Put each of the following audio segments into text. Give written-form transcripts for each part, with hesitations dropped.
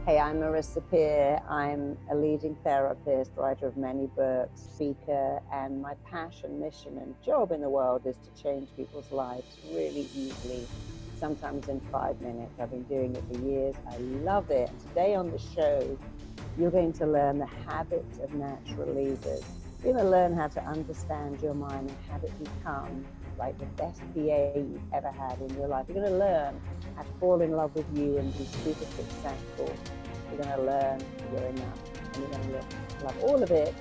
Hey, I'm Marisa Peer. I'm a leading therapist, writer of many books, speaker, and my passion, mission, and job in the world is to change people's lives really easily, sometimes in 5 minutes. I've been doing it for years. I love it. Today on the show, you're going to learn the habits of natural leaders. You're going to learn how to understand your mind and have it become like the best PA you've ever had in your life. You're going to learn how to fall in love with you and be super successful. You're going to learn you're enough, and you're going to love all of it.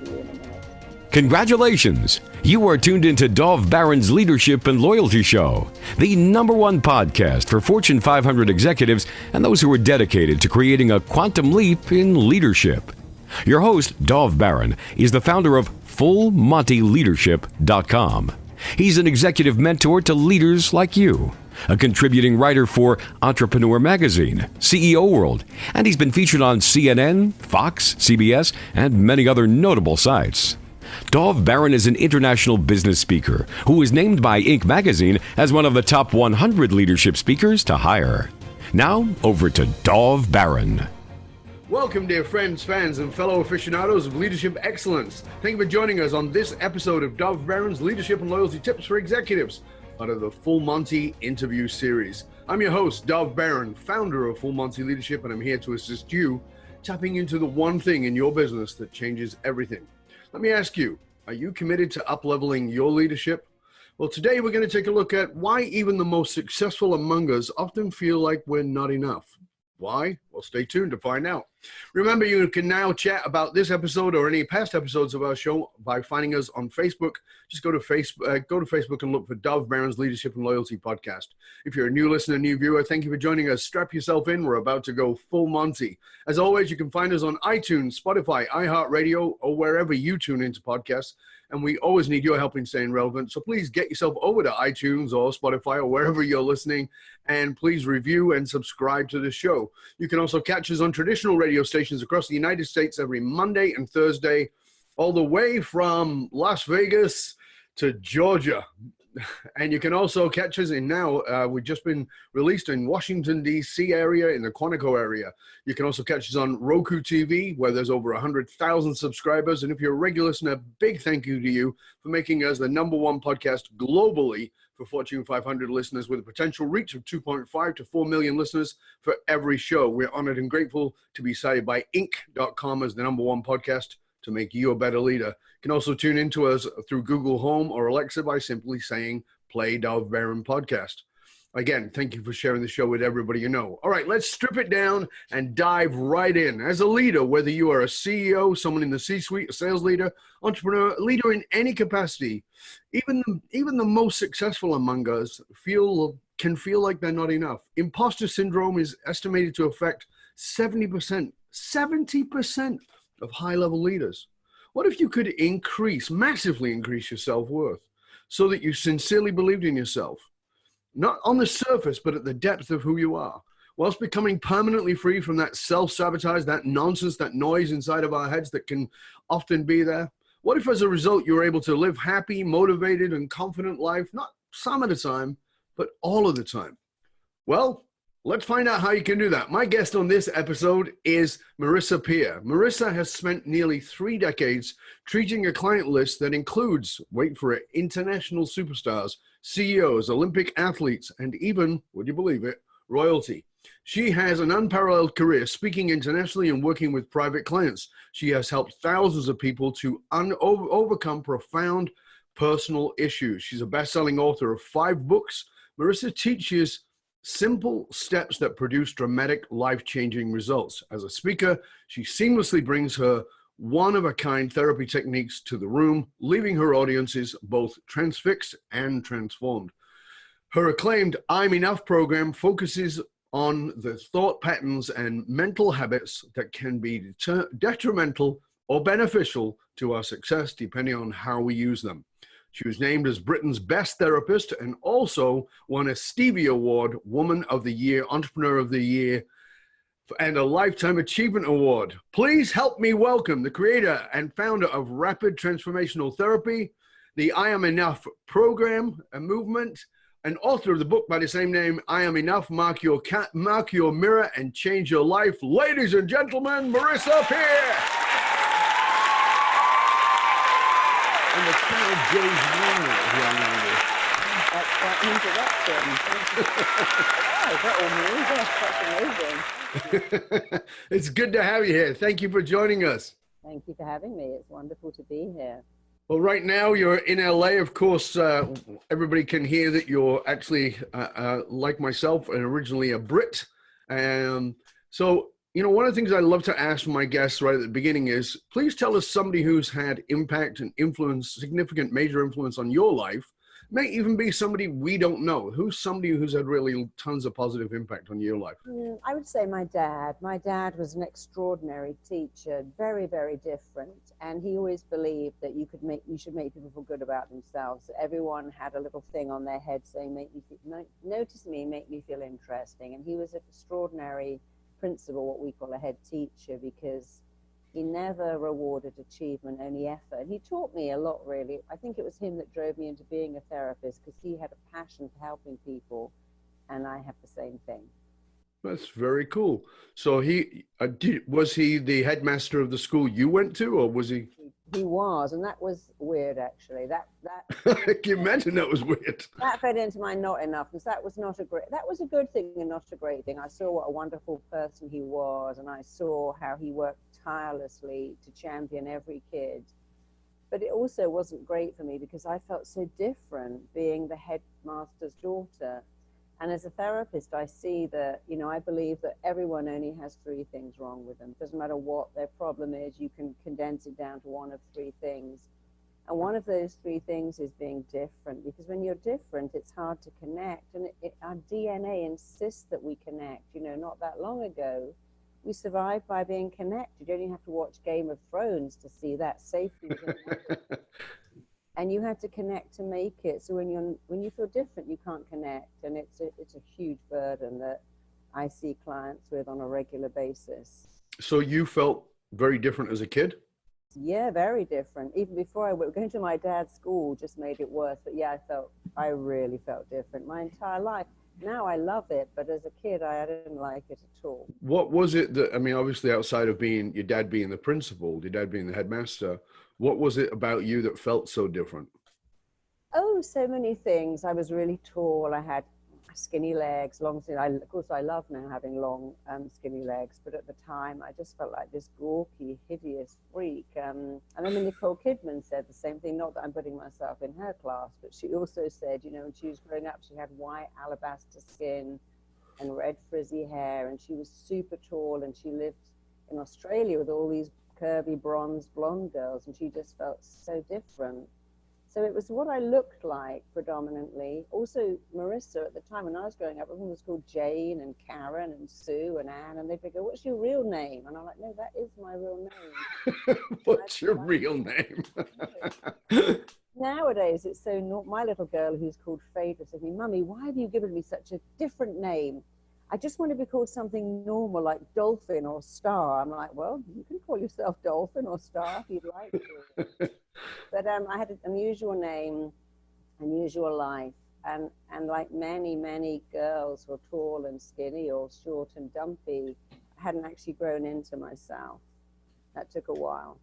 See you in a minute. Congratulations! You are tuned into Dov Baron's Leadership and Loyalty Show, the #1 podcast for Fortune 500 executives and those who are dedicated to creating a quantum leap in leadership. Your host, Dov Baron, is the founder of FullMontyLeadership.com. He's an executive mentor to leaders like you, a contributing writer for Entrepreneur Magazine, CEO World, and he's been featured on CNN, Fox, CBS, and many other notable sites. Dov Baron is an international business speaker who was named by Inc. magazine as one of the top 100 leadership speakers to hire. Now, over to Dov Baron. Welcome, dear friends, fans, and fellow aficionados of leadership excellence. Thank you for joining us on this episode of Dov Baron's Leadership and Loyalty Tips for Executives, part of the Full Monty interview series. I'm your host, Dov Baron, founder of Full Monty Leadership, and I'm here to assist you tapping into the one thing in your business that changes everything. Let me ask you, are you committed to up-leveling your leadership? Well, today we're going to take a look at why even the most successful among us often feel like we're not enough. Why? Well, stay tuned to find out. Remember, you can now chat about this episode or any past episodes of our show by finding us on Facebook. Just go to Facebook and look for Dov Baron's Leadership and Loyalty Podcast. If you're a new listener, new viewer, thank you for joining us. Strap yourself in. We're about to go full Monty. As always, you can find us on iTunes, Spotify, iHeartRadio, or wherever you tune into podcasts. And we always need your help in staying relevant. So please get yourself over to iTunes or Spotify or wherever you're listening, and please review and subscribe to the show. You can also catch us on traditional radio stations across the United States every Monday and Thursday, all the way from Las Vegas to Georgia. And you can also catch us in now, we've just been released in Washington, D.C. area, in the Quantico area. You can also catch us on Roku TV, where there's over 100,000 subscribers. And if you're a regular listener, big thank you to you for making us the #1 podcast globally for Fortune 500 listeners, with a potential reach of 2.5 to 4 million listeners for every show. We're honored and grateful to be cited by Inc.com as the #1 podcast to make you a better leader. You can also tune into us through Google Home or Alexa by simply saying, play Dov Baron podcast. Again, thank you for sharing the show with everybody you know. All right, let's strip it down and dive right in. As a leader, whether you are a CEO, someone in the C-suite, a sales leader, entrepreneur, leader in any capacity, even the most successful among us can feel like they're not enough. Imposter syndrome is estimated to affect 70% of high-level leaders. What if you could massively increase your self-worth so that you sincerely believed in yourself? Not on the surface, but at the depth of who you are, whilst becoming permanently free from that self-sabotage, that nonsense, that noise inside of our heads that can often be there. What if as a result you were able to live happy, motivated, and confident life, not some of the time, but all of the time? Well, let's find out how you can do that. My guest on this episode is Marisa Peer. Marisa has spent nearly 3 decades treating a client list that includes, wait for it, international superstars, CEOs, Olympic athletes, and even, would you believe it, royalty. She has an unparalleled career speaking internationally and working with private clients. She has helped thousands of people to overcome profound personal issues. She's a best-selling author of 5 books. Marisa teaches simple steps that produce dramatic, life-changing results. As a speaker, she seamlessly brings her one-of-a-kind therapy techniques to the room, leaving her audiences both transfixed and transformed. Her acclaimed I'm Enough program focuses on the thought patterns and mental habits that can be detrimental or beneficial to our success, depending on how we use them. She was named as Britain's best therapist and also won a Stevie Award, Woman of the Year, Entrepreneur of the Year, and a Lifetime Achievement Award. Please help me welcome the creator and founder of Rapid Transformational Therapy, the I Am Enough program, a movement, and author of the book by the same name, I Am Enough, Mark Your Mirror and Change Your Life. Ladies and gentlemen, Marisa Peer. And the crowd goes wild, young lady. That's quite an introduction. That's amazing. It's good to have you here. Thank you for joining us. Thank you for having me. It's wonderful to be here. Well, right now you're in LA. Of course, everybody can hear that you're actually, like myself, and originally a Brit. So, you know, one of the things I love to ask my guests right at the beginning is, please tell us somebody who's had impact and influence, significant major influence on your life. May even be somebody we don't know. Who's somebody who's had really tons of positive impact on your life? I would say my dad. My dad was an extraordinary teacher, very, very different. And he always believed that you should make people feel good about themselves. Everyone had a little thing on their head saying, notice me, make me feel interesting. And he was an extraordinary principal, what we call a head teacher, because he never rewarded achievement, only effort. And he taught me a lot, really. I think it was him that drove me into being a therapist, because he had a passion for helping people, and I have the same thing. That's very cool. So was he the headmaster of the school you went to, or was he? He was, and that was weird, actually. That Can you imagine that was weird? That fed into my not enoughness. That was a good thing and not a great thing. I saw what a wonderful person he was, and I saw how he worked tirelessly to champion every kid. But it also wasn't great for me, because I felt so different being the headmaster's daughter. And as a therapist, I see that, you know, I believe that everyone only has 3 things wrong with them. Doesn't matter what their problem is, you can condense it down to one of 3 things. And one of those 3 things is being different, because when you're different, it's hard to connect. And our DNA insists that we connect. You know, not that long ago, we survived by being connected. You only have to watch Game of Thrones to see that safety. And you had to connect to make it. So when you feel different, you can't connect. And it's a huge burden that I see clients with on a regular basis. So you felt very different as a kid? Yeah, very different. Even before going to my dad's school just made it worse. But yeah, I really felt different my entire life. Now I love it, but as a kid, I didn't like it at all. What was it that, I mean, obviously outside of being your dad being the principal, your dad being the headmaster, what was it about you that felt so different? Oh, so many things. I was really tall. I had skinny legs, long skinny. Of course, I love now having long, skinny legs, but at the time, I just felt like this gawky, hideous freak. And then Nicole Kidman said the same thing. Not that I'm putting myself in her class, but she also said, you know, when she was growing up, she had white alabaster skin and red frizzy hair, and she was super tall, and she lived in Australia with all these curvy, bronze, blonde girls, and she just felt so different. So it was what I looked like predominantly. Also, Marisa, at the time when I was growing up, everyone was called Jane and Karen and Sue and Anne, and they'd go, what's your real name? And I'm like, no, that is my real name. What's your real name? Nowadays, it's so not. My little girl, who's called Phaedra, said to me, Mummy, why have you given me such a different name? I just want to be called something normal, like Dolphin or Star. I'm like, well, you can call yourself Dolphin or Star if you'd like to. But I had an unusual name, unusual life. And like many, many girls who are tall and skinny or short and dumpy, I hadn't actually grown into myself. That took a while.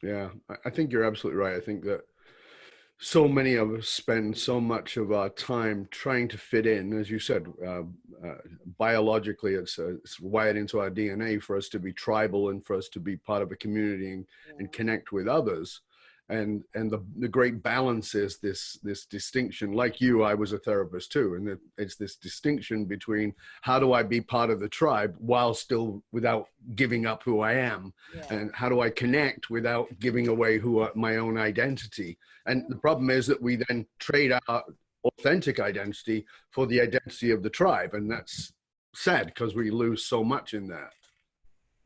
Yeah, I think you're absolutely right. I think that so many of us spend so much of our time trying to fit in. As you said, biologically, it's wired into our DNA for us to be tribal and for us to be part of a community and connect with others. And the great balance is this distinction. Like you, I was a therapist too, and it's this distinction between how do I be part of the tribe while still without giving up who I am, and how do I connect without giving away my own identity. And the problem is that we then trade our authentic identity for the identity of the tribe, and that's sad because we lose so much in that.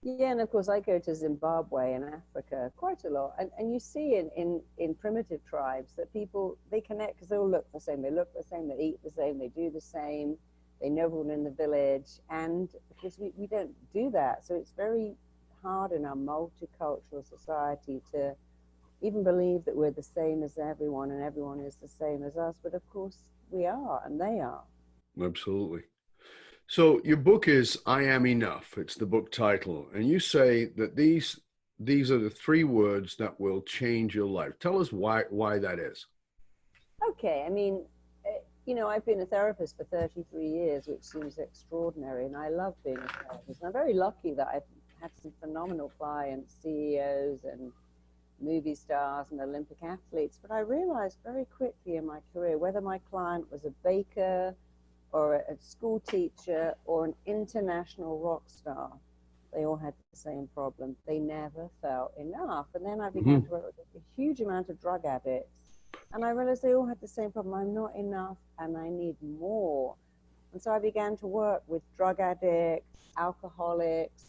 Yeah, and of course I go to Zimbabwe and Africa quite a lot, and you see in primitive tribes that people, they connect because they all look the same. They look the same, they eat the same, they do the same, they know everyone in the village, and because we don't do that, so it's very hard in our multicultural society to even believe that we're the same as everyone and everyone is the same as us. But of course, we are and they are. Absolutely. So your book is I Am Enough. It's the book title. And you say that these are the three words that will change your life. Tell us why that is. Okay, I mean, I've been a therapist for 33 years, which seems extraordinary, and I love being a therapist. And I'm very lucky that I've had some phenomenal clients, CEOs and movie stars and Olympic athletes. But I realized very quickly in my career, whether my client was a baker or a school teacher or an international rock star, they all had the same problem. They never felt enough. And then I began to work with a huge amount of drug addicts. And I realized they all had the same problem. I'm not enough and I need more. And so I began to work with drug addicts, alcoholics,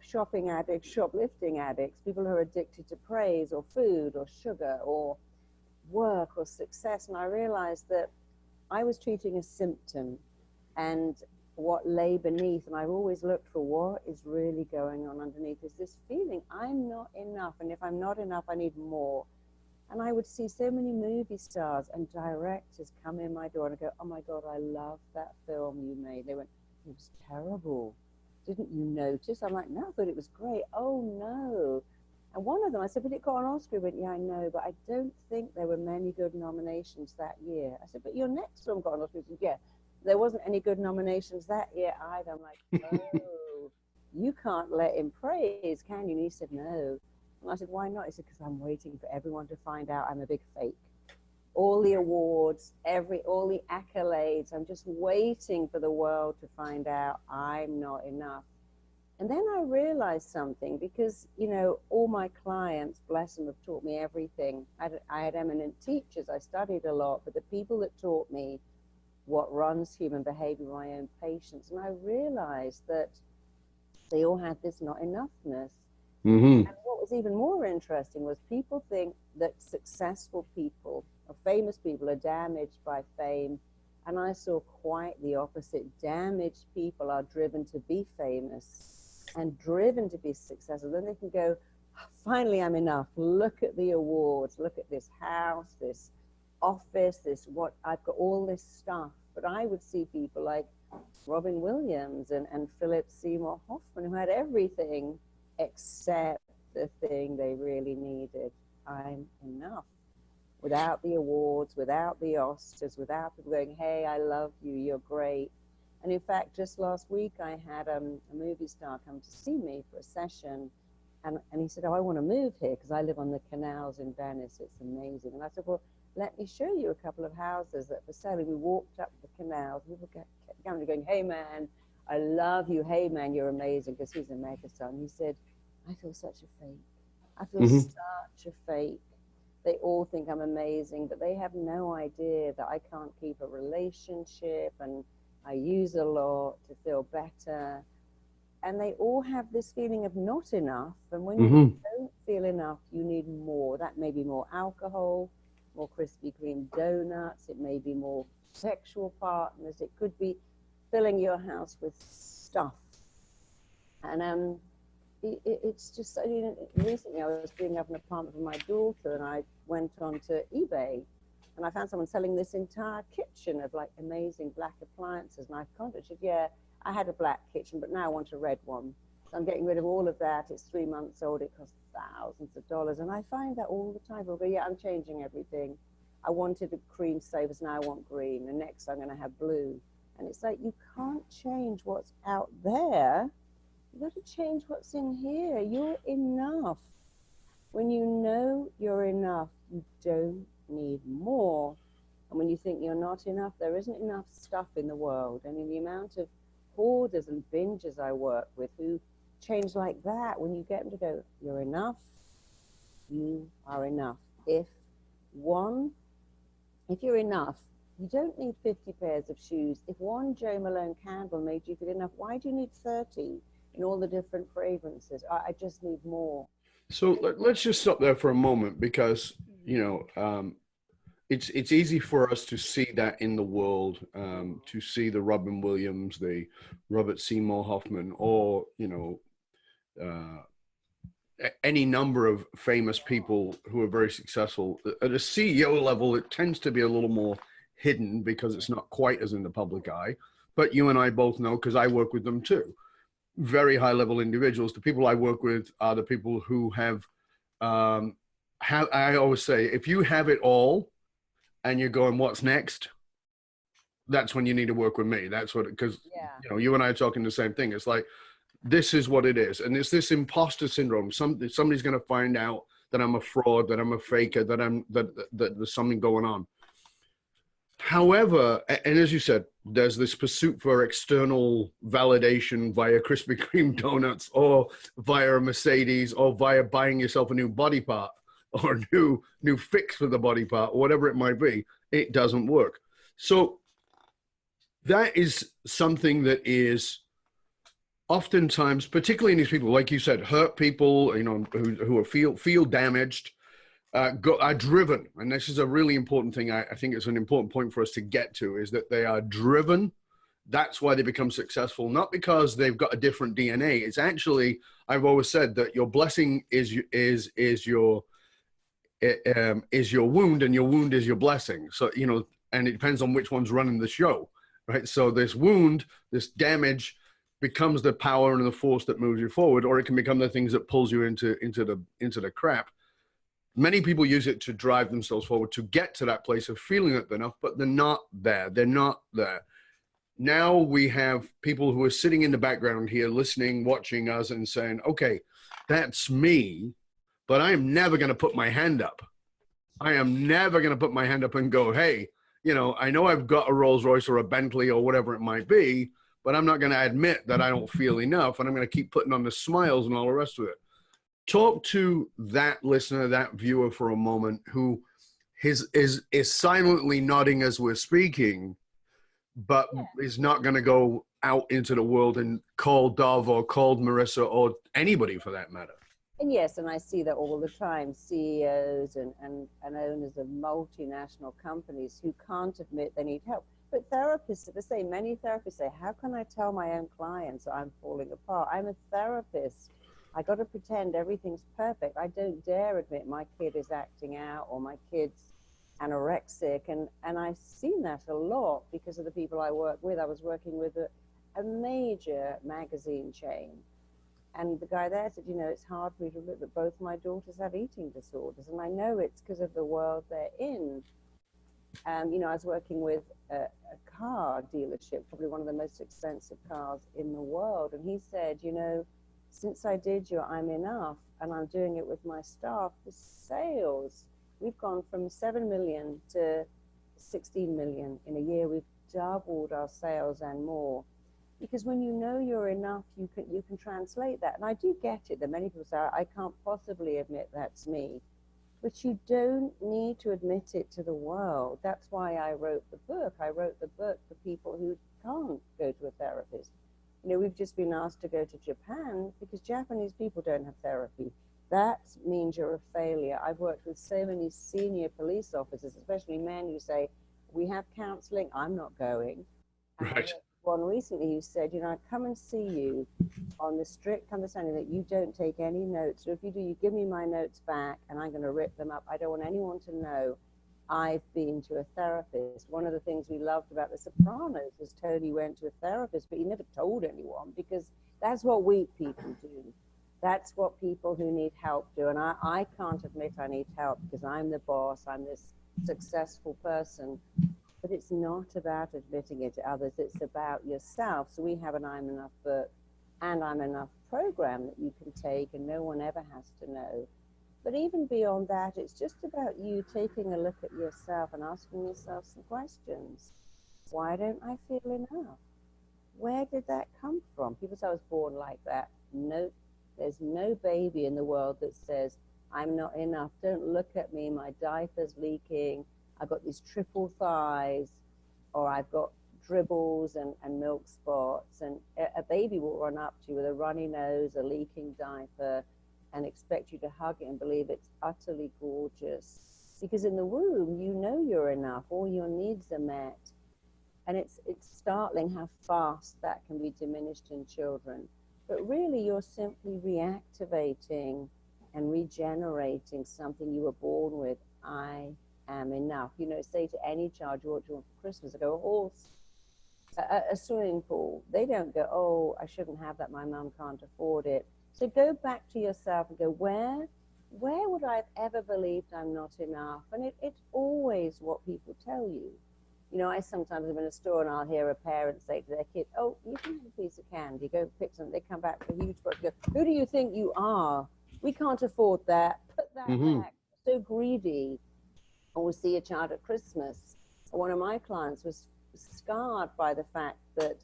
shopping addicts, shoplifting addicts, people who are addicted to praise or food or sugar or work or success. And I realized that I was treating a symptom and what lay beneath. And I've always looked for what is really going on underneath is this feeling I'm not enough. And if I'm not enough, I need more. And I would see so many movie stars and directors come in my door and go, oh my God, I love that film you made. They went, it was terrible. Didn't you notice? I'm like, no, I thought it was great. Oh no. And one of them, I said, but it got an Oscar. He went, yeah, I know, but I don't think there were many good nominations that year. I said, but your next film got an Oscar. He said, yeah, there wasn't any good nominations that year either. I'm like, oh, you can't let him praise, can you? And he said, no. And I said, why not? He said, because I'm waiting for everyone to find out I'm a big fake. All the awards, all the accolades, I'm just waiting for the world to find out I'm not enough. And then I realized something because, all my clients, bless them, have taught me everything. I had eminent teachers. I studied a lot, but the people that taught me what runs human behavior were my own patients. And I realized that they all had this not enoughness. And what was even more interesting was people think that successful people or famous people are damaged by fame. And I saw quite the opposite. Damaged people are driven to be famous and driven to be successful. Then they can go, finally, I'm enough. Look at the awards. Look at this house, this office, I've got all this stuff. But I would see people like Robin Williams and Philip Seymour Hoffman who had everything except the thing they really needed. I'm enough. Without the awards, without the Oscars, without people going, hey, I love you, you're great. And in fact, just last week, I had a movie star come to see me for a session. And he said, oh, I want to move here because I live on the canals in Venice. It's amazing. And I said, well, let me show you a couple of houses that are for sale. And we walked up the canals. People kept coming going, hey, man, I love you. Hey, man, you're amazing, because he's a megastar. And he said, I feel such a fake. I feel such a fake. They all think I'm amazing, but they have no idea that I can't keep a relationship and I use a lot to feel better. And they all have this feeling of not enough. And when you don't feel enough, you need more. That may be more alcohol, more Krispy Kreme donuts. It may be more sexual partners. It could be filling your house with stuff. And it's just, recently I was doing up an apartment for my daughter and I went onto eBay and I found someone selling this entire kitchen of like amazing black appliances. And I contacted, yeah, I had a black kitchen, but now I want a red one. So I'm getting rid of all of that. It's 3 months old. It costs thousands of dollars. And I find that all the time. People go, yeah, I'm changing everything. I wanted a cream sofas, now I want green. And next I'm going to have blue. And it's like, you can't change what's out there. You got to change what's in here. You're enough. When you know you're enough, you don't need more. And when you think you're not enough, there isn't enough stuff in the world. I mean, the amount of hoarders and bingers I work with who change like that, when you get them to go, you're enough, you are enough. If you're enough, you don't need 50 pairs of shoes. If one Jo Malone candle made you feel enough, why do you need 30 in all the different fragrances? I just need more. So let's just stop there for a moment because, it's easy for us to see that in the world, to see the Robin Williams, the Robert Seymour Hoffman, or, any number of famous people who are very successful. At a CEO level, it tends to be a little more hidden because it's not quite as in the public eye. But you and I both know, because I work with them too, very high level individuals. The people I work with are the people who have I always say, if you have it all and you're going, what's next? That's when you need to work with me. That's what, because you know, you and I are talking the same thing. It's like, this is what it is. And it's this imposter syndrome. Somebody's going to find out that I'm a fraud, that I'm a faker, that there's something going on. However, and as you said, there's this pursuit for external validation via Krispy Kreme donuts or via a Mercedes or via buying yourself a new body part or a new fix for the body part, or whatever it might be. It doesn't work. So that is something that is oftentimes, particularly in these people, like you said, hurt people, you know, who feel damaged, are driven. And this is a really important thing. I think it's an important point for us to get to, is that they are driven. That's why they become successful, not because they've got a different DNA. It's actually, I've always said that your blessing is your wound, and your wound is your blessing. So, you know, and it depends on which one's running the show, right? So this wound, this damage, becomes the power and the force that moves you forward, or it can become the things that pulls you into the crap. Many people use it to drive themselves forward, to get to that place of feeling that they're enough, but they're not there. They're not there. Now we have people who are sitting in the background here, listening, watching us and saying, okay, that's me, but I'm never going to put my hand up. I am never going to put my hand up and go, hey, you know, I know I've got a Rolls Royce or a Bentley or whatever it might be, but I'm not going to admit that I don't feel enough, and I'm going to keep putting on the smiles and all the rest of it. Talk to that listener, that viewer for a moment, who is silently nodding as we're speaking, but is not going to go out into the world and call Dov or call Marisa or anybody for that matter. And yes, and I see that all the time, CEOs and owners of multinational companies who can't admit they need help. But therapists are the same. Many therapists say, how can I tell my own clients I'm falling apart? I'm a therapist. I got to pretend everything's perfect. I don't dare admit my kid is acting out or my kid's anorexic. And I've seen that a lot because of the people I work with. I was working with a major magazine chain. And the guy there said, you know, it's hard for me to admit that both my daughters have eating disorders. And I know it's because of the world they're in. You know, I was working with a car dealership, probably one of the most expensive cars in the world. And he said, you know, since I did your I'm Enough, and I'm doing it with my staff, the sales, we've gone from 7 million to 16 million in a year. We've doubled our sales and more. Because when you know you're enough, you can translate that. And I do get it that many people say, I can't possibly admit that's me. But you don't need to admit it to the world. That's why I wrote the book. I wrote the book for people who can't go to a therapist. You know, we've just been asked to go to Japan because Japanese people don't have therapy. That means you're a failure. I've worked with so many senior police officers, especially men, who say, we have counseling, I'm not going. And Right. one recently who said, you know, I come and see you on the strict understanding that you don't take any notes. So if you do, you give me my notes back and I'm going to rip them up. I don't want anyone to know I've been to a therapist. One of the things we loved about The Sopranos was Tony went to a therapist, but he never told anyone, because that's what weak people do. That's what people who need help do. And I can't admit I need help because I'm the boss, I'm this successful person. But it's not about admitting it to others, it's about yourself. So we have an I'm Enough book and I'm Enough program that you can take, and no one ever has to know. But even beyond that, it's just about you taking a look at yourself and asking yourself some questions. Why don't I feel enough? Where did that come from? People say I was born like that. No, there's no baby in the world that says, I'm not enough. Don't look at me, my diaper's leaking. I've got these triple thighs, or I've got dribbles and milk spots. And a baby will run up to you with a runny nose, a leaking diaper, and expect you to hug it and believe it's utterly gorgeous. Because in the womb, you know you're enough, all your needs are met. And it's startling how fast that can be diminished in children. But really, you're simply reactivating and regenerating something you were born with. I am enough. You know, say to any child, what do you want for Christmas? I go, a horse, a swimming pool. They don't go, oh, I shouldn't have that, my mum can't afford it. So go back to yourself and go, where would I have ever believed I'm not enough? And it's always what people tell you. You know, I sometimes am in a store and I'll hear a parent say to their kid, oh, you can have a piece of candy, go pick some. They come back with a huge box, go, who do you think you are? We can't afford that. Put that back. So greedy. And we'll see a child at Christmas. One of my clients was scarred by the fact that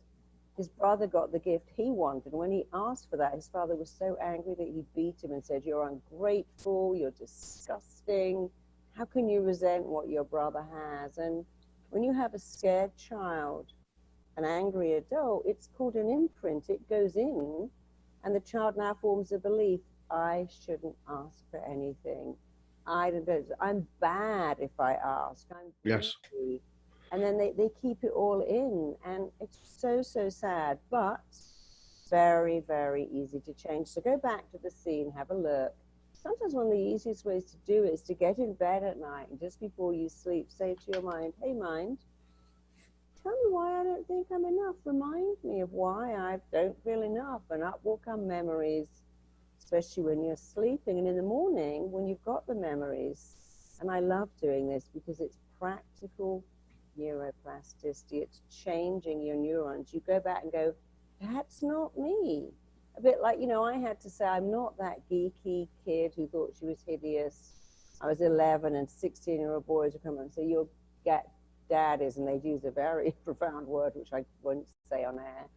his brother got the gift he wanted. And when he asked for that, his father was so angry that he beat him and said, you're ungrateful, you're disgusting. How can you resent what your brother has? And when you have a scared child, an angry adult, it's called an imprint. It goes in, and the child now forms a belief, I shouldn't ask for anything. I'm bad if I ask. I'm yes. busy. And then they keep it all in, and it's so sad, but very, very easy to change. So go back to the scene, have a look. Sometimes one of the easiest ways to do it is to get in bed at night and just before you sleep, say to your mind, hey mind, tell me why I don't think I'm enough. Remind me of why I don't feel enough. And up will come memories, especially when you're sleeping. And in the morning, when you've got the memories, and I love doing this because it's practical neuroplasticity, it's changing your neurons. You go back and go, that's not me. A bit like, you know, I had to say, I'm not that geeky kid who thought she was hideous. I was 11 and 16-year-old boys would come and say, your dad is, and they'd use a very profound word, which I won't say on air.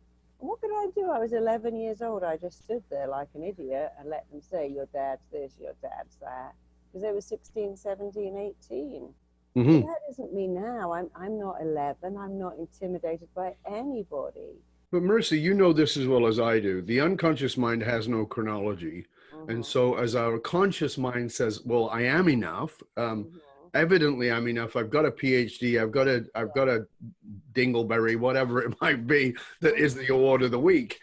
And what could I do? I was 11 years old. I just stood there like an idiot and let them say, your dad's this, your dad's that. Because they were 16, 17, 18. Mm-hmm. That isn't me now. I'm not 11. I'm not intimidated by anybody. But Marisa, you know this as well as I do. The unconscious mind has no chronology. And so as our conscious mind says, well, I am enough. Evidently, I'm enough. I've got a PhD. I've got a dingleberry, whatever it might be, that is the award of the week.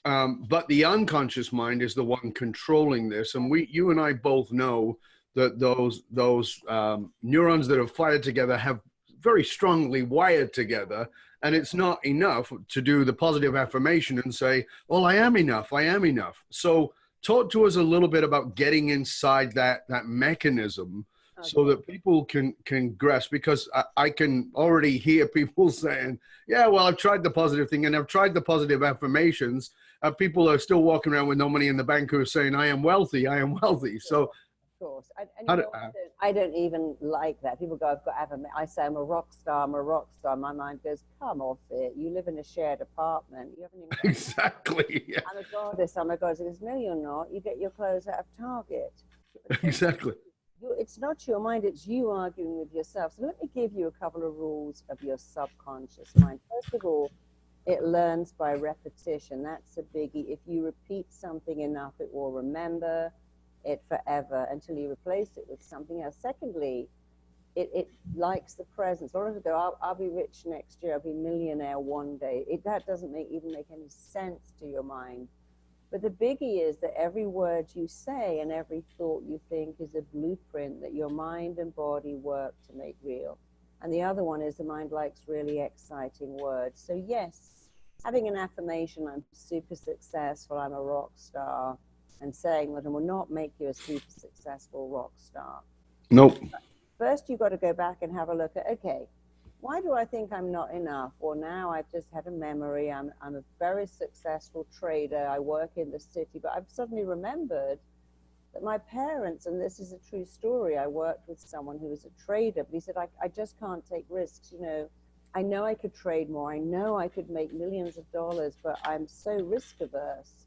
But the unconscious mind is the one controlling this. And you and I both know that those neurons that have fired together have very strongly wired together. And it's not enough to do the positive affirmation and say, well, I am enough. I am enough. So talk to us a little bit about getting inside that mechanism so that people can grasp, because I can already hear people saying, yeah, well, I've tried the positive thing and I've tried the positive affirmations. People are still walking around with no money in the bank who are saying, I am wealthy. I am wealthy. So of course. I don't even like that. People go, I've got to have I say, I'm a rock star, I'm a rock star. My mind goes, come off it. You live in a shared apartment. You haven't even got exactly. Yeah. I'm a goddess, I'm a goddess. He goes, no, you're not. You get your clothes out of Target. Exactly. It's not your mind, it's you arguing with yourself. So let me give you a couple of rules of your subconscious mind. First of all, it learns by repetition. That's a biggie. If you repeat something enough, it will remember it forever until you replace it with something else. Secondly, it likes the presence. A lot of people go, I'll be rich next year, I'll be millionaire one day. That doesn't even make any sense to your mind. But the biggie is that every word you say and every thought you think is a blueprint that your mind and body work to make real. And the other one is the mind likes really exciting words. So yes, having an affirmation, I'm super successful, I'm a rock star, and saying that it will not make you a super successful rock star. Nope. First, you've got to go back and have a look at, okay, why do I think I'm not enough? Well, now I've just had a memory. I'm a very successful trader. I work in the city, but I've suddenly remembered that my parents, and this is a true story, I worked with someone who was a trader, but he said, I just can't take risks. You know I could trade more. I know I could make millions of dollars, but I'm so risk averse.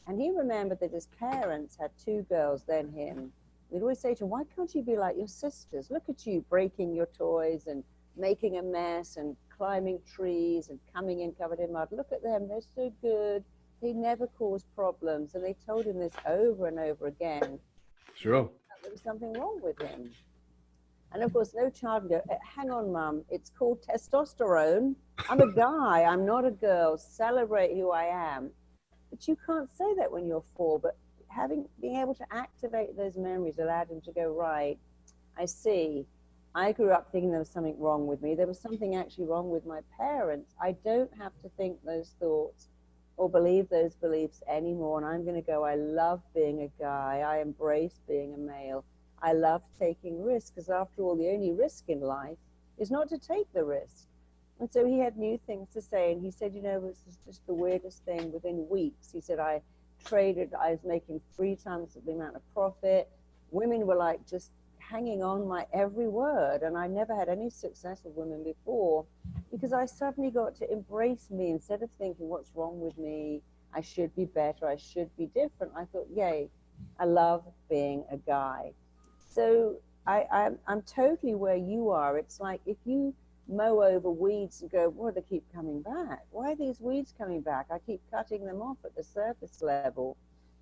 And he remembered that his parents had two girls, then him. We'd always say to him, why can't you be like your sisters? Look at you breaking your toys and making a mess and climbing trees and coming in covered in mud. Look at them, they're so good. They never cause problems. And they told him this over and over again. Sure. There was something wrong with him. And of course, no child would go, hang on, Mum, it's called testosterone. I'm a guy, I'm not a girl. Celebrate who I am. But you can't say that when you're 4, but being able to activate those memories allowed him to go, right, I see, I grew up thinking there was something wrong with me. There was something actually wrong with my parents. I don't have to think those thoughts or believe those beliefs anymore. And I'm going to go, I love being a guy. I embrace being a male. I love taking risks, because after all, the only risk in life is not to take the risk. And so he had new things to say. And he said, you know, this is just the weirdest thing. Within weeks, he said, I was making 3 times the amount of profit. Women were like just hanging on my every word. And I never had any success with women before, because I suddenly got to embrace me instead of thinking, what's wrong with me? I should be better. I should be different. I thought, yay, I love being a guy. So I'm totally where you are. It's like if you mow over weeds and go, well, they keep coming back. Why are these weeds coming back? I keep cutting them off at the surface level.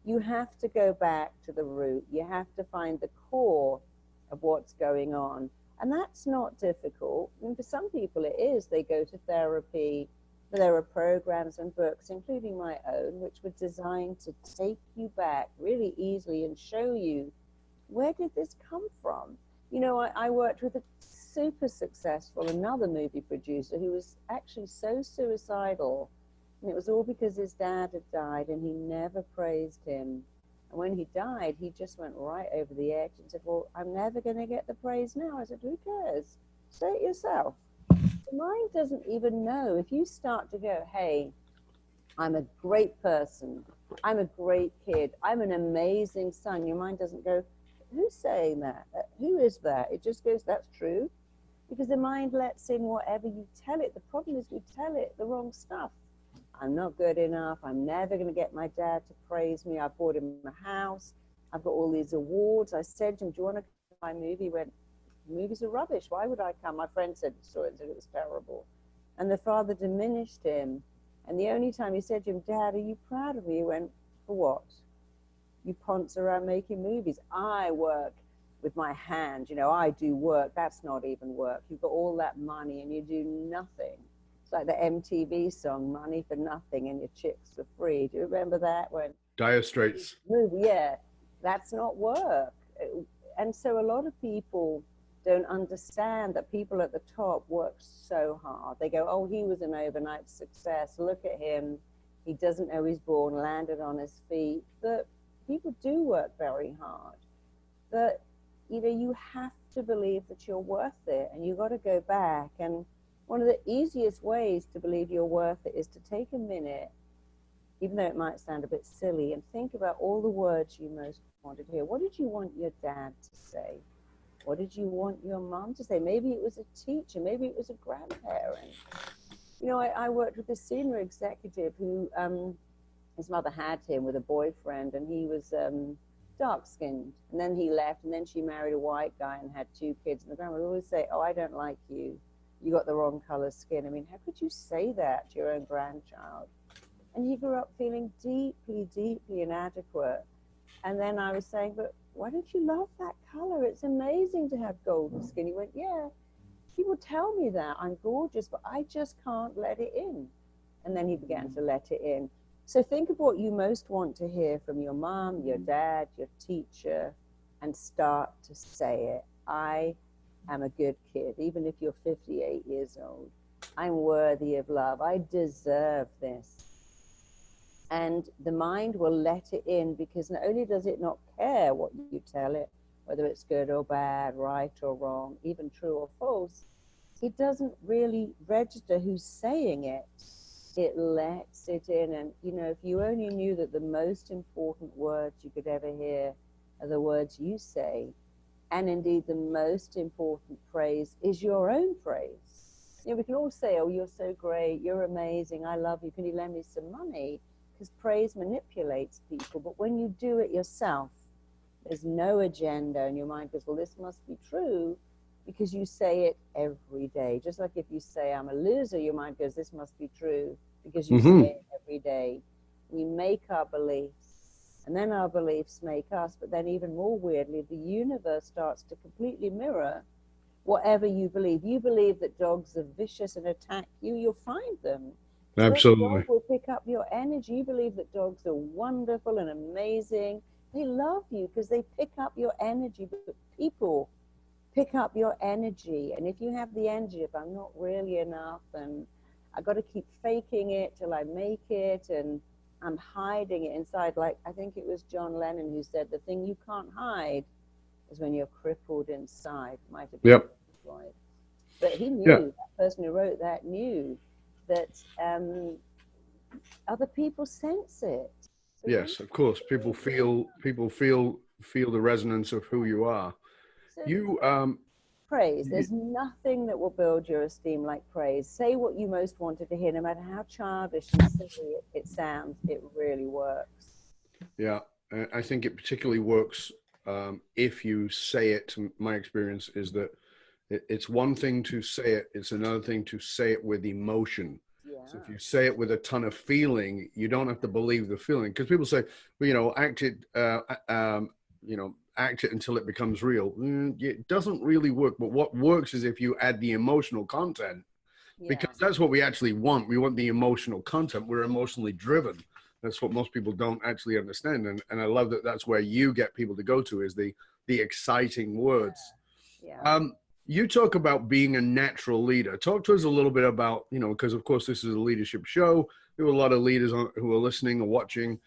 You have to go back to the root. You have to find the core of what's going on. And that's not difficult. And for some people it is. They go to therapy. There are programs and books, including my own, which were designed to take you back really easily and show you, where did this come from? You know, I worked with a super successful another movie producer who was actually so suicidal, and it was all because his dad had died and he never praised him. And when he died, he just went right over the edge and said, well, I'm never going to get the praise now. I said, who cares? Say it yourself. The mind doesn't even know. If you start to go, hey, I'm a great person, I'm a great kid, I'm an amazing son, your mind doesn't go, who's saying that? Who is that? It just goes, that's true. Because the mind lets in whatever you tell it. The problem is we tell it the wrong stuff. I'm not good enough. I'm never going to get my dad to praise me. I bought him a house. I've got all these awards. I said to him, do you want to come to my movie? He went, movies are rubbish. Why would I come? My friend saw it and said it was terrible. And the father diminished him. And the only time he said to him, Dad, are you proud of me? He went, for what? You ponce around making movies. I work with my hand. You know, I do work. That's not even work. You've got all that money and you do nothing. It's like the MTV song, Money for Nothing and Your Chicks for Free. Do you remember that? When Dire Straits. Yeah, that's not work. And so a lot of people don't understand that people at the top work so hard. They go, oh, he was an overnight success. Look at him. He doesn't know he's born, landed on his feet. But people do work very hard. But, you know, you have to believe that you're worth it, and you've got to go back. And one of the easiest ways to believe you're worth it is to take a minute, even though it might sound a bit silly, and think about all the words you most wanted to hear. What did you want your dad to say? What did you want your mom to say? Maybe it was a teacher. Maybe it was a grandparent. You know, I worked with a senior executive who, his mother had him with a boyfriend, and he was dark-skinned. And then he left, and then she married a white guy and had 2 kids. And the grandma would always say, oh, I don't like you. You got the wrong color skin. I mean, how could you say that to your own grandchild? And he grew up feeling deeply, deeply inadequate. And then I was saying, but why don't you love that color? It's amazing to have golden skin. He went, yeah, people tell me that I'm gorgeous, but I just can't let it in. And then he began to let it in. So think of what you most want to hear from your mom, your dad, your teacher, and start to say it. I am a good kid, even if you're 58 years old. I'm worthy of love. I deserve this. And the mind will let it in, because not only does it not care what you tell it, whether it's good or bad, right or wrong, even true or false, it doesn't really register who's saying it. It lets it in. And, you know, if you only knew that the most important words you could ever hear are the words you say, and indeed the most important praise is your own praise. You know, we can all say, oh, you're so great, you're amazing, I love you, can you lend me some money? Because praise manipulates people. But when you do it yourself, there's no agenda, and your mind goes, well, this must be true, because you say it every day. Just like if you say, I'm a loser, your mind goes, this must be true, because you say it every day. We make our beliefs, and then our beliefs make us. But then even more weirdly, the universe starts to completely mirror whatever you believe. You believe that dogs are vicious and attack you, you'll find them. Absolutely. So dog will pick up your energy. You believe that dogs are wonderful and amazing. They love you because they pick up your energy. But people pick up your energy. And if you have the energy, if I'm not really enough and I got to keep faking it till I make it, and I'm hiding it inside, like I think it was John Lennon who said, the thing you can't hide is when you're crippled inside. Might have been Yep. right. But he knew, Yeah. that person who wrote that knew that other people sense it. So Yes, of course. People feel the resonance of who you are. You praise. There's nothing that will build your esteem like praise. Say what you most wanted to hear, no matter how childish and silly it sounds. It really works. Yeah, I think it particularly works if you say it. My experience is that it's one thing to say it, it's another thing to say it with emotion. Yeah. So if you say it with a ton of feeling, you don't have to believe the feeling, because people say, well, act it, act it until it becomes real. It doesn't really work. But what works is if you add the emotional content, because that's what we actually want. We want the emotional content. We're emotionally driven. That's what most people don't actually understand. And I love that that's where you get people to go to, is the exciting words. Yeah. You talk about being a natural leader. Talk to us a little bit about, because of course this is a leadership show. There are a lot of leaders who are listening or watching.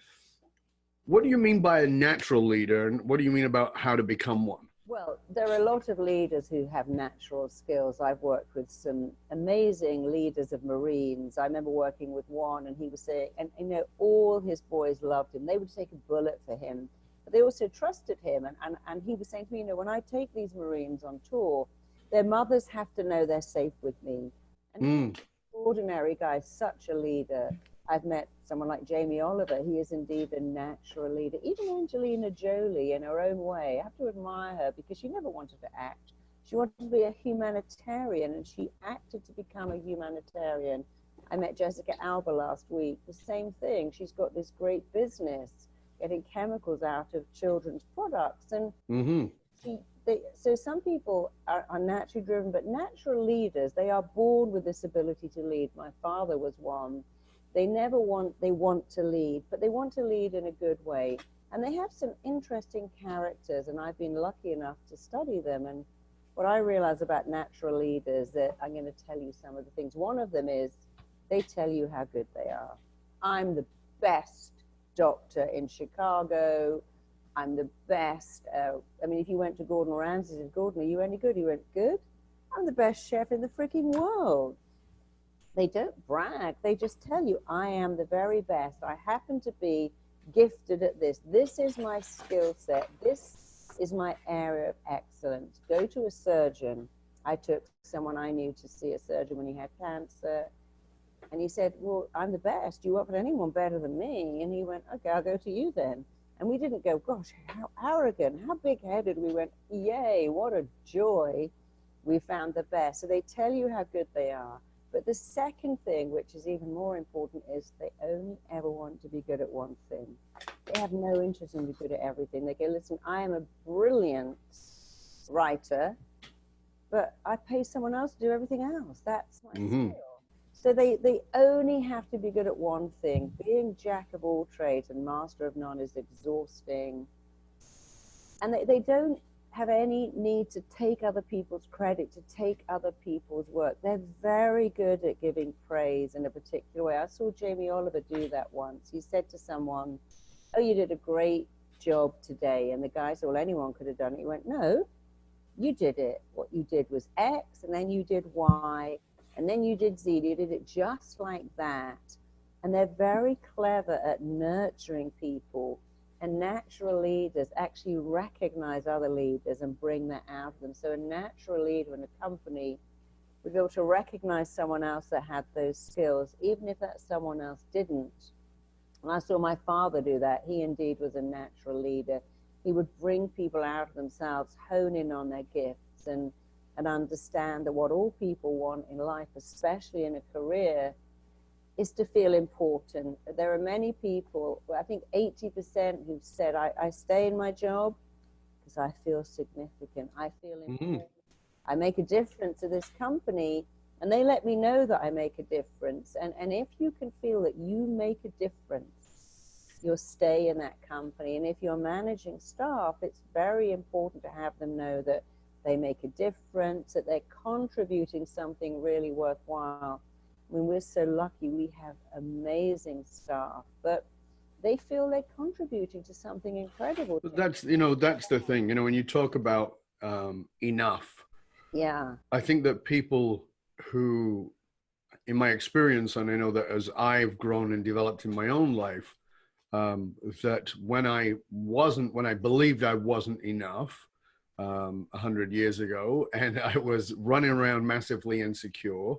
What do you mean by a natural leader, and what do you mean about how to become one? Well, there are a lot of leaders who have natural skills. I've worked with some amazing leaders of Marines. I remember working with one, and he was saying, and all his boys loved him. They would take a bullet for him, but they also trusted him. And he was saying to me, when I take these Marines on tour, their mothers have to know they're safe with me. And he's an extraordinary guy, such a leader. I've met someone like Jamie Oliver. He is indeed a natural leader. Even Angelina Jolie, in her own way, I have to admire her, because she never wanted to act. She wanted to be a humanitarian, and she acted to become a humanitarian. I met Jessica Alba last week. The same thing. She's got this great business getting chemicals out of children's products. And so some people are naturally driven, but natural leaders, they are born with this ability to lead. My father was one. They want to lead, but they want to lead in a good way. And they have some interesting characters, and I've been lucky enough to study them. And what I realize about natural leaders, that I'm going to tell you some of the things. One of them is they tell you how good they are. I'm the best doctor in Chicago. I'm the best. If you went to Gordon Ramsay and said, Gordon, are you any good? He went, good? I'm the best chef in the freaking world. They don't brag. They just tell you, I am the very best. I happen to be gifted at this. This is my skill set. This is my area of excellence. Go to a surgeon. I took someone I knew to see a surgeon when he had cancer. And he said, well, I'm the best. You won't put anyone better than me. And he went, okay, I'll go to you then. And we didn't go, gosh, how arrogant, how big-headed. We went, yay, what a joy. We found the best. So they tell you how good they are. But the second thing, which is even more important, is they only ever want to be good at one thing. They have no interest in being good at everything. They go, listen, I am a brilliant writer, but I pay someone else to do everything else. That's my skill. So they only have to be good at one thing. Being jack of all trades and master of none is exhausting. And they don't have any need to take other people's credit, to take other people's work. They're very good at giving praise in a particular way. I saw Jamie Oliver do that once. He said to someone, oh, you did a great job today. And the guy said, well, anyone could have done it. He went, no, you did it. What you did was X, and then you did Y, and then you did Z. You did it just like that. And they're very clever at nurturing people. And natural leaders actually recognize other leaders and bring that out of them. So a natural leader in a company would be able to recognize someone else that had those skills, even if that someone else didn't. And I saw my father do that. He indeed was a natural leader. He would bring people out of themselves, hone in on their gifts, and understand that what all people want in life, especially in a career, is to feel important. There are many people, I think 80%, who've said, I stay in my job because I feel significant. I feel important. I make a difference to this company, and they let me know that I make a difference. And if you can feel that you make a difference, you'll stay in that company. And if you're managing staff, it's very important to have them know that they make a difference, that they're contributing something really worthwhile. I mean, we're so lucky we have amazing staff, but they feel they're contributing to something incredible. That's, that's the thing, when you talk about enough. Yeah. I think that people who, in my experience, and I know that as I've grown and developed in my own life, that when I believed I wasn't enough 100 years ago, and I was running around massively insecure,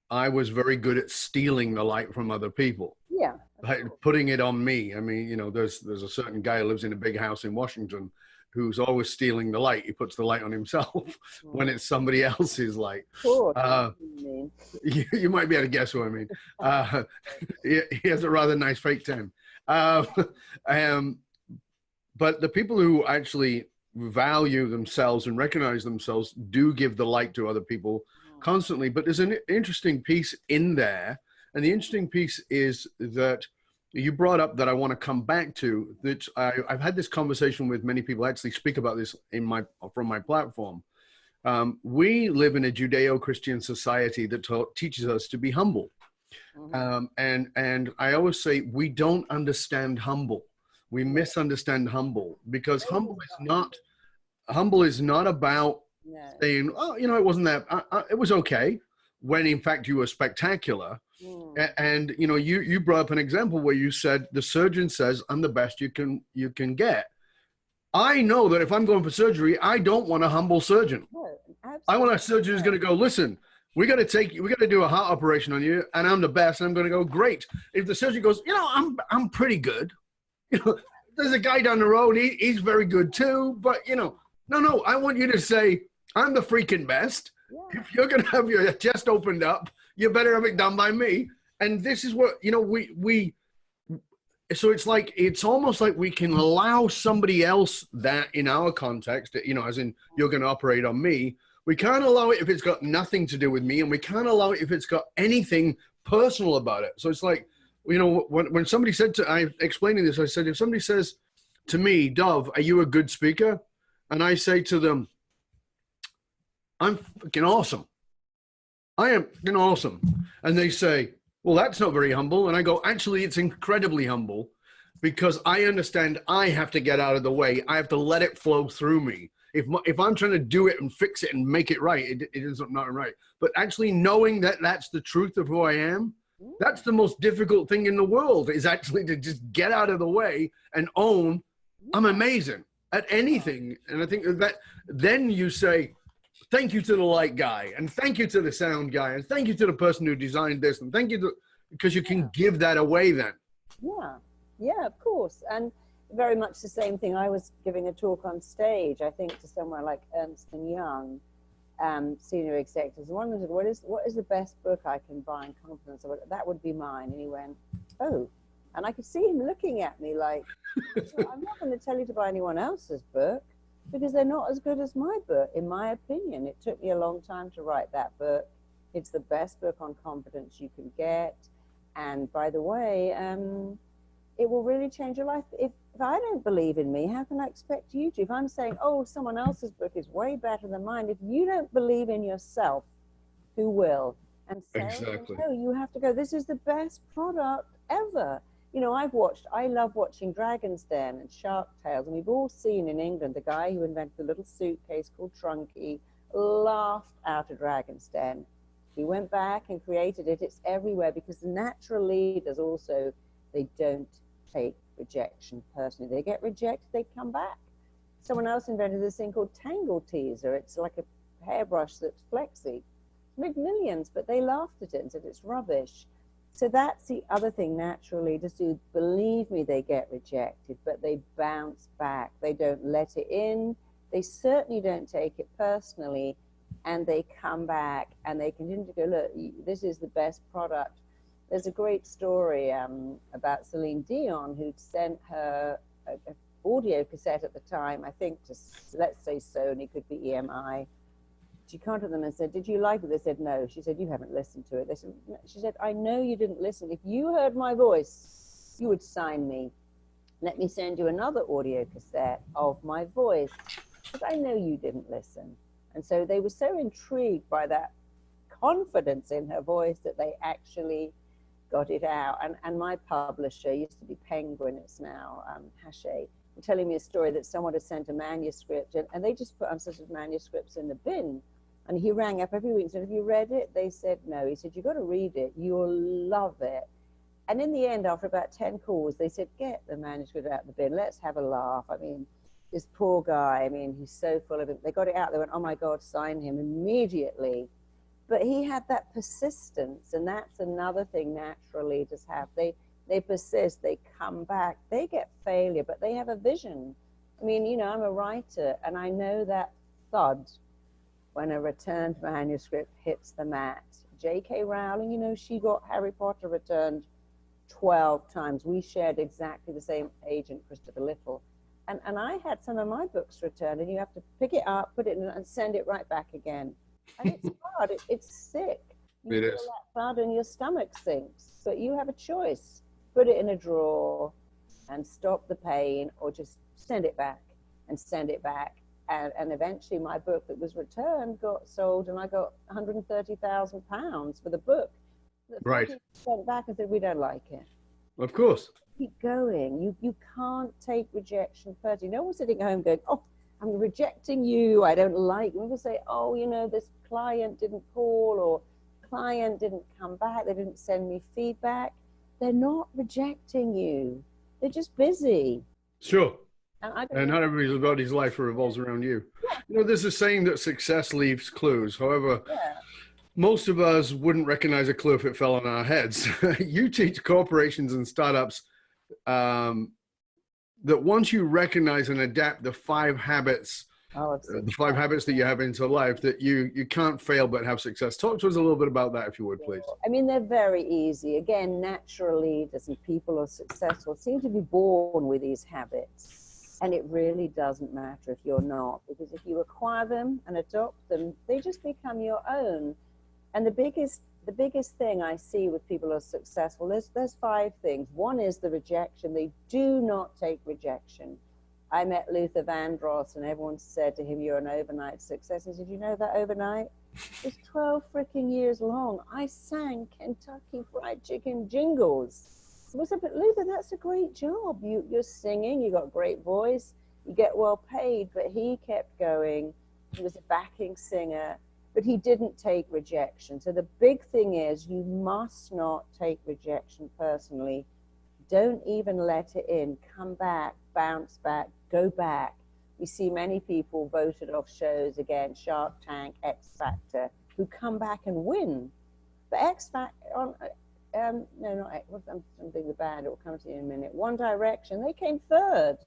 I was very good at stealing the light from other people. Yeah. Like putting it on me. I mean, there's a certain guy who lives in a big house in Washington who's always stealing the light. He puts the light on himself when it's somebody else's light. Cool. You might be able to guess what I mean. He has a rather nice fake tan. But the people who actually value themselves and recognize themselves do give the light to other people constantly. But there's an interesting piece in there. And the interesting piece is that you brought up that I want to come back to, that I've had this conversation with many people. I actually speak about this from my platform. We live in a Judeo-Christian society that teaches us to be humble. And I always say we don't understand humble. We misunderstand humble, because humble is not about saying, oh, it wasn't that, it was okay, when in fact you were spectacular. And you brought up an example where you said the surgeon says I'm the best you can get. I know that if I'm going for surgery, I don't want a humble surgeon. I want a surgeon who's going to go, listen, we got to do a heart operation on you, and I'm the best, and I'm going to go, great. If the surgeon goes, I'm pretty good. There's a guy down the road, he's very good too, but no, I want you to say, I'm the freaking best. Yeah. If you're going to have your chest opened up, you better have it done by me. And this is what, so it's almost like we can allow somebody else that in our context, as in you're going to operate on me. We can't allow it if it's got nothing to do with me, and we can't allow it if it's got anything personal about it. So it's like, when somebody said I'm explaining this, I said, if somebody says to me, Dov, are you a good speaker? And I say to them, I'm fucking awesome. I am fucking awesome. And they say, well, that's not very humble. And I go, actually, it's incredibly humble, because I understand I have to get out of the way. I have to let it flow through me. If I'm trying to do it and fix it and make it right, it is not right. But actually knowing that that's the truth of who I am, that's the most difficult thing in the world, is actually to just get out of the way and own I'm amazing at anything. And I think that then you say, thank you to the light guy, and thank you to the sound guy, and thank you to the person who designed this, and thank you to, because you can give that away then. Yeah, of course. And very much the same thing. I was giving a talk on stage, I think, to somewhere like Ernst & Young, senior executives. One of them said, what is the best book I can buy in confidence? I went, that would be mine. And he went, oh. And I could see him looking at me like, I'm not going to tell you to buy anyone else's book, because they're not as good as my book, in my opinion. It took me a long time to write that book. It's the best book on confidence you can get. And by the way, it will really change your life. If I don't believe in me, how can I expect you to? If I'm saying, oh, someone else's book is way better than mine, if you don't believe in yourself, who will? And so, exactly. No, you have to go, this is the best product ever. I love watching Dragon's Den and Shark Tales, and we've all seen in England the guy who invented the little suitcase called Trunky laughed out of Dragon's Den. He went back and created it. It's everywhere, because the natural leaders also, they don't take rejection personally. They get rejected, they come back. Someone else invented this thing called Tangle Teaser. It's like a hairbrush that's flexy. Made millions, but they laughed at it and said it's rubbish. So that's the other thing, naturally, just do, believe me, they get rejected, but they bounce back. They don't let it in. They certainly don't take it personally, and they come back and they continue to go, look, this is the best product. There's a great story about Celine Dion, who'd sent her an audio cassette at the time, I think to, let's say Sony, could be EMI. She contacted them and said, did you like it? They said, no. She said, you haven't listened to it. They said, no. She said, I know you didn't listen. If you heard my voice, you would sign me. Let me send you another audio cassette of my voice. because I know you didn't listen. And so they were so intrigued by that confidence in her voice that they actually got it out. And my publisher used to be Penguin, it's now Hachette, telling me a story that someone had sent a manuscript and they just put unsolicited manuscripts in the bin. And he rang up every week and said, have you read it? They said, no. He said, you've got to read it. You'll love it. And in the end, after about 10 calls, they said, get the manuscript out of the bin. Let's have a laugh. I mean, this poor guy, I mean, he's so full of it. They got it out. They went, oh, my God, sign him immediately. But he had that persistence. And that's another thing naturally just have. They persist. They come back. They get failure, but they have a vision. I mean, you know, I'm a writer, and I know that thud when a returned manuscript hits the mat. J.K. Rowling, you know, she got Harry Potter returned 12 times. We shared exactly the same agent, Christopher Little. And I had some of my books returned, and you have to pick it up, put it in, and send it right back again. And it's hard. It's sick. You feel that thud and your stomach sinks. But you have a choice. Put it in a drawer and stop the pain, or just send it back and send it back. And eventually my book that was returned got sold, and I got £130,000 for the book. Right. Sent back and said, we don't like it. Of course. Keep going. You can't take rejection personally. No one's sitting at home going, oh, I'm rejecting you. I don't like you. People say, oh, you know, this client didn't call, or client didn't come back. They didn't send me feedback. They're not rejecting you. They're just busy. Sure. And not everybody's life revolves around you. Yeah. You know, there's a saying that success leaves clues. However, most of us wouldn't recognize a clue if it fell on our heads. You teach corporations and startups that once you recognize and adapt the 5 habits, the 5 habits that you have into life, that you can't fail but have success. Talk to us a little bit about that, if you would, please. I mean, they're very easy. Again, natural leaders and people who are successful seem to be born with these habits. And it really doesn't matter if you're not, because if you acquire them and adopt them, they just become your own. And the biggest thing I see with people who are successful, there's 5 things. One is the rejection. They do not take rejection. I met Luther Vandross, and everyone said to him, you're an overnight success. He said, you know that overnight? It's 12 freaking years long. I sang Kentucky Fried Chicken jingles. I said, but Luther, that's a great job. You're singing, you got a great voice, you get well paid. But he kept going. He was a backing singer, but he didn't take rejection. So the big thing is, you must not take rejection personally. Don't even let it in. Come back, bounce back, go back. We see many people voted off shows again, Shark Tank, X Factor, who come back and win. The X Factor, no, not X, something the band, it will come to you in a minute. One Direction, they came 3rd.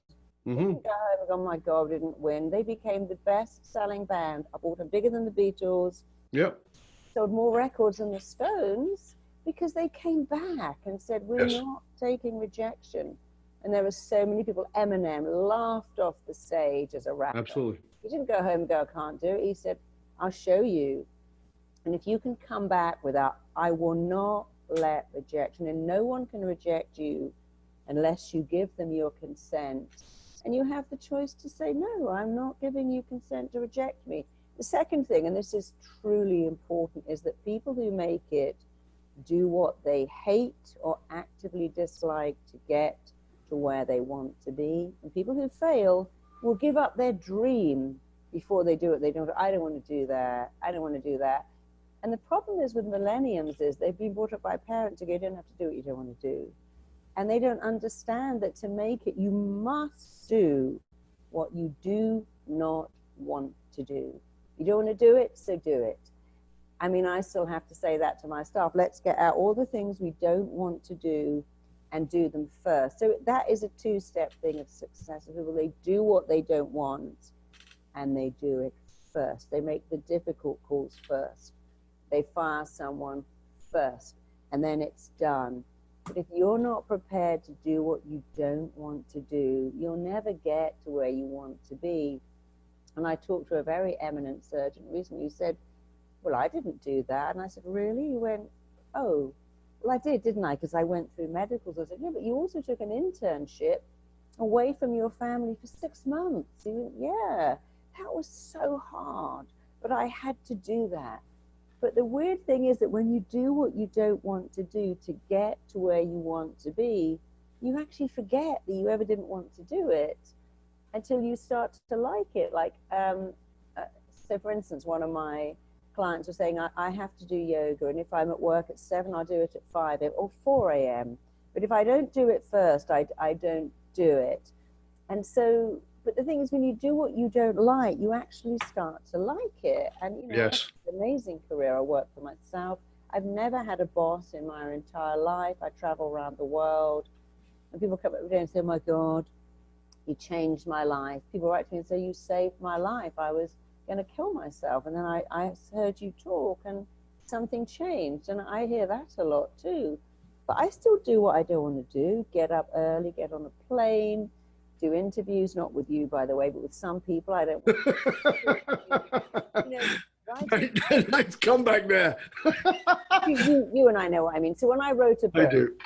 They didn't go home and go, oh my God, didn't win. They became the best-selling band. I bought them bigger than the Beatles. Yep. Sold more records than the Stones, because they came back and said, we're not taking rejection. And there were so many people. Eminem laughed off the stage as a rapper. Absolutely. He didn't go home and go, I can't do it. He said, I'll show you. And if you can come back without, I will not let rejection, and no one can reject you unless you give them your consent. And you have the choice to say, no, I'm not giving you consent to reject me. The second thing, and this is truly important, is that people who make it do what they hate or actively dislike to get to where they want to be. And people who fail will give up their dream before they do it. They don't, I don't want to do that. I don't want to do that. And the problem is with millenniums is they've been brought up by parents to go, you don't have to do what you don't want to do. And they don't understand that to make it, you must do what you do not want to do. You don't want to do it, so do it. I mean, I still have to say that to my staff. Let's get out all the things we don't want to do and do them first. So that is a 2-step thing of success. People, they do what they don't want and they do it first. They make the difficult calls first. They fire someone first, and then it's done. But if you're not prepared to do what you don't want to do, you'll never get to where you want to be. And I talked to a very eminent surgeon recently who said, well, I didn't do that. And I said, really? He went, oh, well, I did, didn't I? Because I went through medicals. I said, yeah, but you also took an internship away from your family for 6 months. He went, yeah. That was so hard, but I had to do that. But the weird thing is that when you do what you don't want to do to get to where you want to be, you actually forget that you ever didn't want to do it until you start to like it. Like, so for instance, one of my clients was saying, I have to do yoga, and if I'm at work at 7, I'll do it at 5 or 4 a.m. But if I don't do it first, I don't do it. And so, but the thing is, when you do what you don't like, you actually start to like it. And, you know, Yes. I had an amazing career. I work for myself. I've never had a boss in my entire life. I travel around the world. And people come up to me and say, oh my God, you changed my life. People write to me and say, you saved my life. I was going to kill myself. And then I heard you talk and something changed. And I hear that a lot too. But I still do what I don't want to do. Get up early, get on a plane, do interviews, not with you, by the way, but with some people I don't want to. You know, nice comeback there. you and I know what I mean. So when I wrote a book, I do.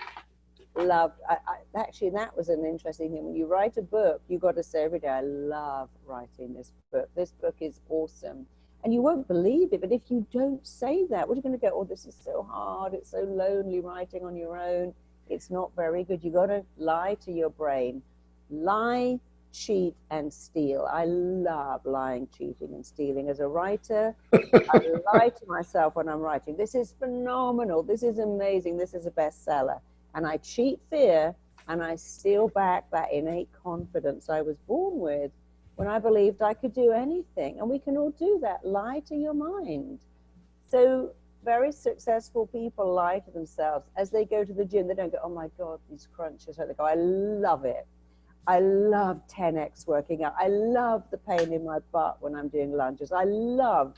Actually, that was an interesting thing. When you write a book, you got to say every day, I love writing this book. This book is awesome. And you won't believe it, but if you don't say that, what are you going to go, oh, this is so hard, it's so lonely writing on your own, it's not very good. You got to lie to your brain. Lie, cheat, and steal. I love lying, cheating, and stealing. As a writer, I lie to myself when I'm writing. This is phenomenal. This is amazing. This is a bestseller. And I cheat fear, and I steal back that innate confidence I was born with when I believed I could do anything. And we can all do that. Lie to your mind. So very successful people lie to themselves. As they go to the gym, they don't go, oh my God, these crunches. So they go, I love it. I love 10x working out. I love the pain in my butt when I'm doing lunges. I love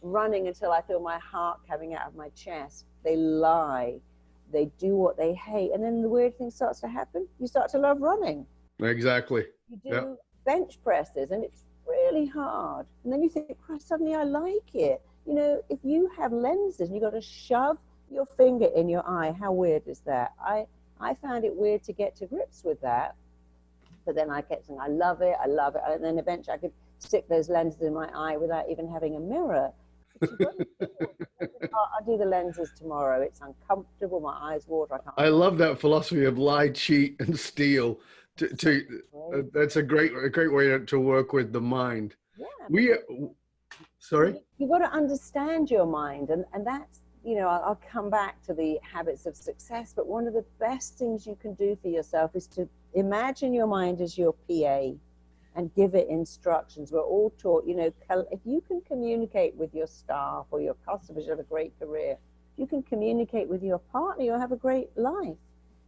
running until I feel my heart coming out of my chest. They lie. They do what they hate. And then the weird thing starts to happen. You start to love running. Exactly. You do bench presses and it's really hard. And then you think, Christ, suddenly I like it. You know, if you have lenses and you got to shove your finger in your eye, how weird is that? I found it weird to get to grips with that. But then I kept saying, I love it, I love it. And then eventually I could stick those lenses in my eye without even having a mirror. I'll do the lenses tomorrow. It's uncomfortable, my eyes water. I love that philosophy of lie, cheat, and steal. That's a great way to work with the mind. Yeah. Sorry? You've got to understand your mind. And that's, you know, I'll come back to the habits of success. But one of the best things you can do for yourself is to imagine your mind as your PA and give it instructions. We're all taught, you know, if you can communicate with your staff or your customers, you have a great career. If you can communicate with your partner, you'll have a great life.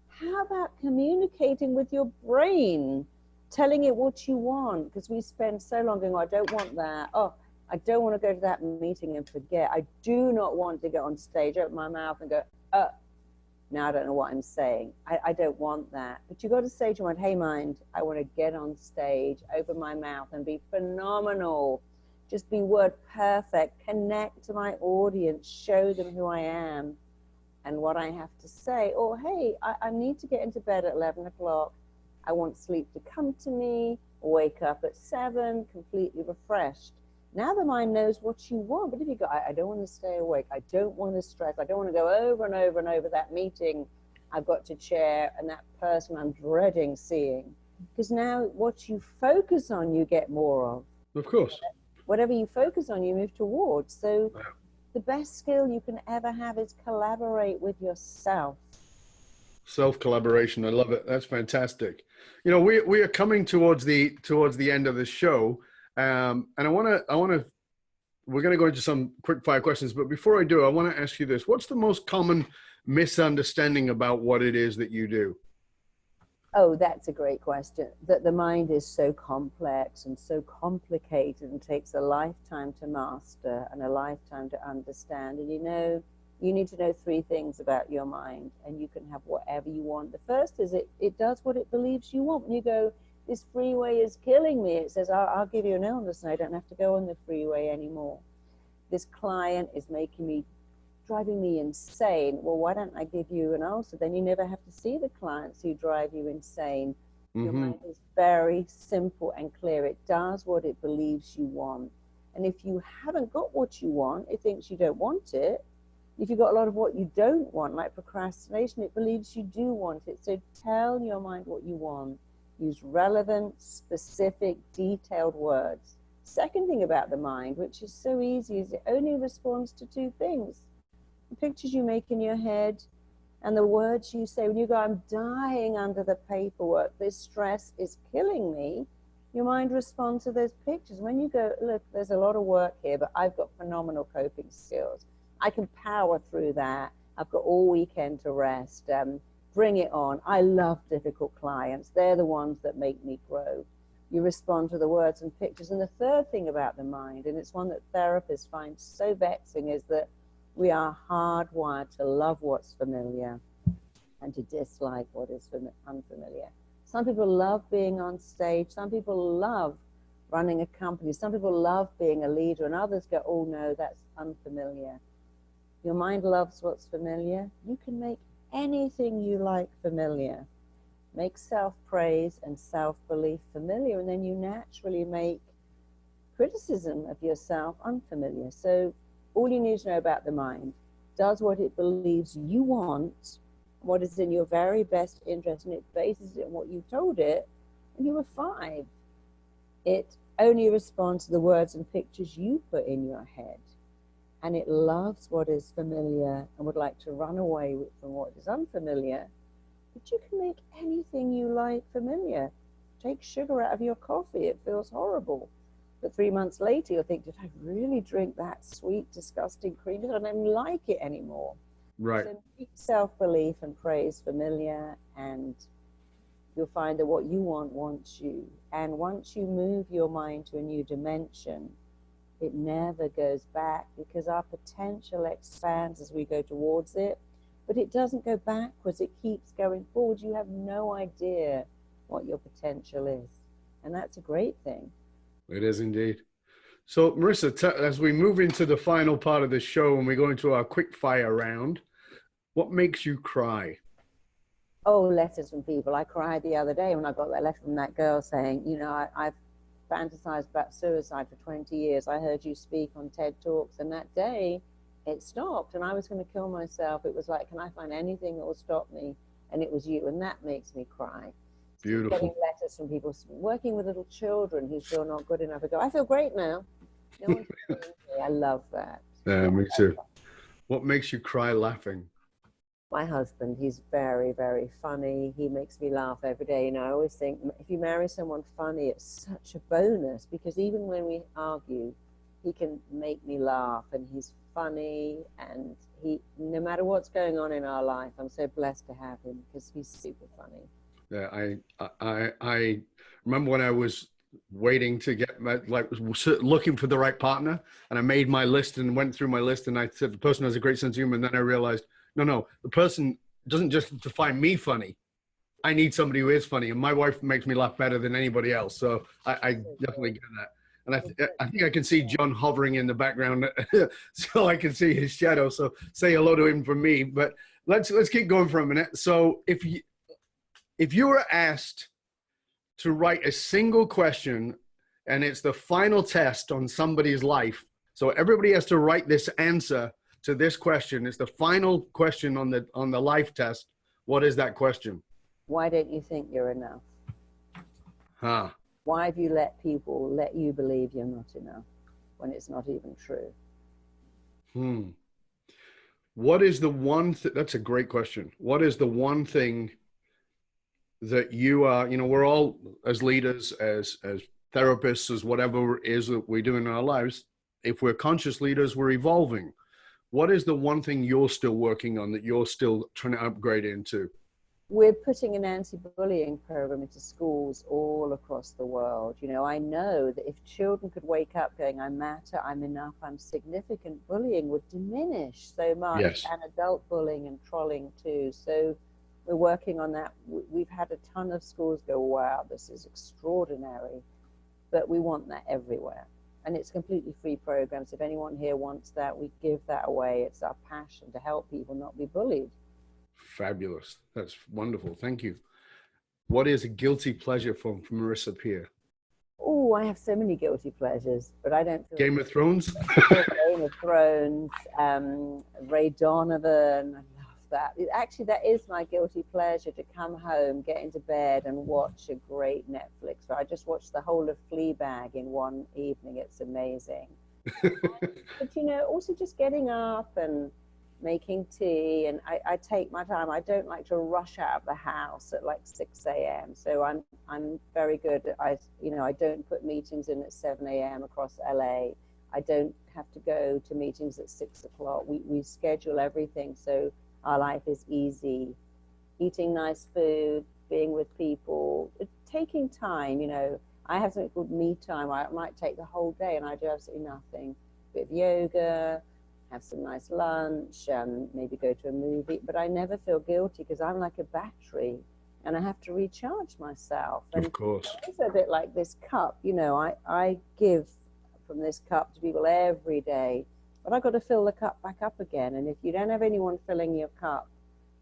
How about communicating with your brain, telling it what you want? Because we spend so long going, oh, I don't want that. Oh, I don't want to go to that meeting and forget. I do not want to get on stage, open my mouth and go, now I don't know what I'm saying. I don't want that. But you got to say to your mind, hey mind, I want to get on stage, open my mouth and be phenomenal. Just be word perfect, connect to my audience, show them who I am and what I have to say. Or, hey, I need to get into bed at 11 o'clock. I want sleep to come to me, wake up at 7, completely refreshed. Now the mind knows what you want. But if you go, I don't want to stay awake, I don't want to stress, I don't want to go over and over and over that meeting I've got to chair and that person I'm dreading seeing. Because now what you focus on, you get more of. Of course. Whatever you focus on, you move towards. So the best skill you can ever have is collaborate with yourself. Self-collaboration. I love it. That's fantastic. You know, we are coming towards the end of the show. And we're going to go into some quick fire questions, but before I do, I want to ask you this. What's the most common misunderstanding about what it is that you do? Oh, that's a great question. That the mind is so complex and so complicated and takes a lifetime to master and a lifetime to understand. And you know, you need to know 3 things about your mind and you can have whatever you want. The first is it does what it believes you want. When you go, this freeway is killing me, it says, I'll give you an illness and I don't have to go on the freeway anymore. This client is driving me insane. Well, why don't I give you an ulcer? Then you never have to see the clients who drive you insane. Your Mm-hmm. mind is very simple and clear. It does what it believes you want. And if you haven't got what you want, it thinks you don't want it. If you've got a lot of what you don't want, like procrastination, it believes you do want it. So tell your mind what you want. Use relevant, specific, detailed words. Second thing about the mind, which is so easy, is it only responds to two things: the pictures you make in your head and the words you say. When you go, I'm dying under the paperwork, this stress is killing me, your mind responds to those pictures. When you go, look, there's a lot of work here, but I've got phenomenal coping skills, I can power through that, I've got all weekend to rest, bring it on, I love difficult clients, they're the ones that make me grow. You respond to the words and pictures. And the third thing about the mind, and it's one that therapists find so vexing, is that we are hardwired to love what's familiar and to dislike what is unfamiliar. Some people love being on stage. Some people love running a company. Some people love being a leader, and others go, oh no, that's unfamiliar. Your mind loves what's familiar. You can make anything you like familiar. Make self-praise and self-belief familiar, and then you naturally make criticism of yourself unfamiliar. So all you need to know about the mind: does what it believes you want, what is in your very best interest, and it bases it on what you told it when you were 5. It only responds to the words and pictures you put in your head, and it loves what is familiar and would like to run away from what is unfamiliar. But you can make anything you like familiar. Take sugar out of your coffee, it feels horrible. But 3 months later, you'll think, did I really drink that sweet, disgusting cream? I don't even like it anymore. Right. So make self-belief and praise familiar, and you'll find that what you want wants you. And once you move your mind to a new dimension, it never goes back, because our potential expands as we go towards it. But it doesn't go backwards, it keeps going forward. You have no idea what your potential is. And that's a great thing. It is indeed. So, Marisa, as we move into the final part of the show and we go into our quick fire round, what makes you cry? Oh, letters from people. I cried the other day when I got that letter from that girl saying, you know, I've fantasized about suicide for 20 years. I heard you speak on TED Talks, and that day it stopped, and I was going to kill myself. It was like, can I find anything that will stop me? And it was you, and that makes me cry. Beautiful. Getting letters from people, working with little children who feel not good enough. I go, I feel great now. No one's me. I love that. Yeah, me too. What makes you cry laughing? My husband, he's very, very funny. He makes me laugh every day. You know, I always think if you marry someone funny, it's such a bonus, because even when we argue, he can make me laugh, and he's funny, and he, no matter what's going on in our life, I'm so blessed to have him, because he's super funny. Yeah, I remember when I was waiting to get my, like, looking for the right partner, and I made my list and went through my list, and I said the person has a great sense of humor, and then I realized, no, the person doesn't just find me funny. I need somebody who is funny, and my wife makes me laugh better than anybody else. So I definitely get that. And I think I can see John hovering in the background, so I can see his shadow. So say hello to him from me. But let's keep going for a minute. So if you were asked to write a single question, and it's the final test on somebody's life, so everybody has to write this answer to this question. It's the final question on the life test. What is that question? Why don't you think you're enough? Huh. Why have you let people let you believe you're not enough when it's not even true? What is the one that's a great question. What is the one thing that you are, you know, we're all, as leaders, as therapists, as whatever it is that we do in our lives, if we're conscious leaders, we're evolving. What is the one thing you're still working on, that you're still trying to upgrade into? We're putting an anti-bullying program into schools all across the world. You know, I know that if children could wake up going, I matter, I'm enough, I'm significant, bullying would diminish so much. Yes. And adult bullying and trolling too. So we're working on that. We've had a ton of schools go, wow, this is extraordinary. But we want that everywhere. And it's completely free programs. If anyone here wants that, we give that away. It's our passion to help people not be bullied. Fabulous. That's wonderful. Thank you. What is a guilty pleasure from Marisa Peer? Oh, I have so many guilty pleasures, but I don't feel Game of Thrones? Game of Thrones, Ray Donovan. I love that. Actually, that is my guilty pleasure, to come home, get into bed, and watch a great Netflix. So I just watched the whole of Fleabag in one evening. It's amazing. But also just getting up and making tea, and I take my time. I don't like to rush out of the house at like 6 a.m. So I'm very good. I don't put meetings in at 7 a.m. across LA. I don't have to go to meetings at 6 o'clock. We schedule everything so our life is easy. Eating nice food, being with people, taking time. I have something called me time. I might take the whole day and I do absolutely nothing. A bit of yoga, have some nice lunch, maybe go to a movie. But I never feel guilty because I'm like a battery and I have to recharge myself. And of course. It's a bit like this cup. I give from this cup to people every day, but I've got to fill the cup back up again. And if you don't have anyone filling your cup,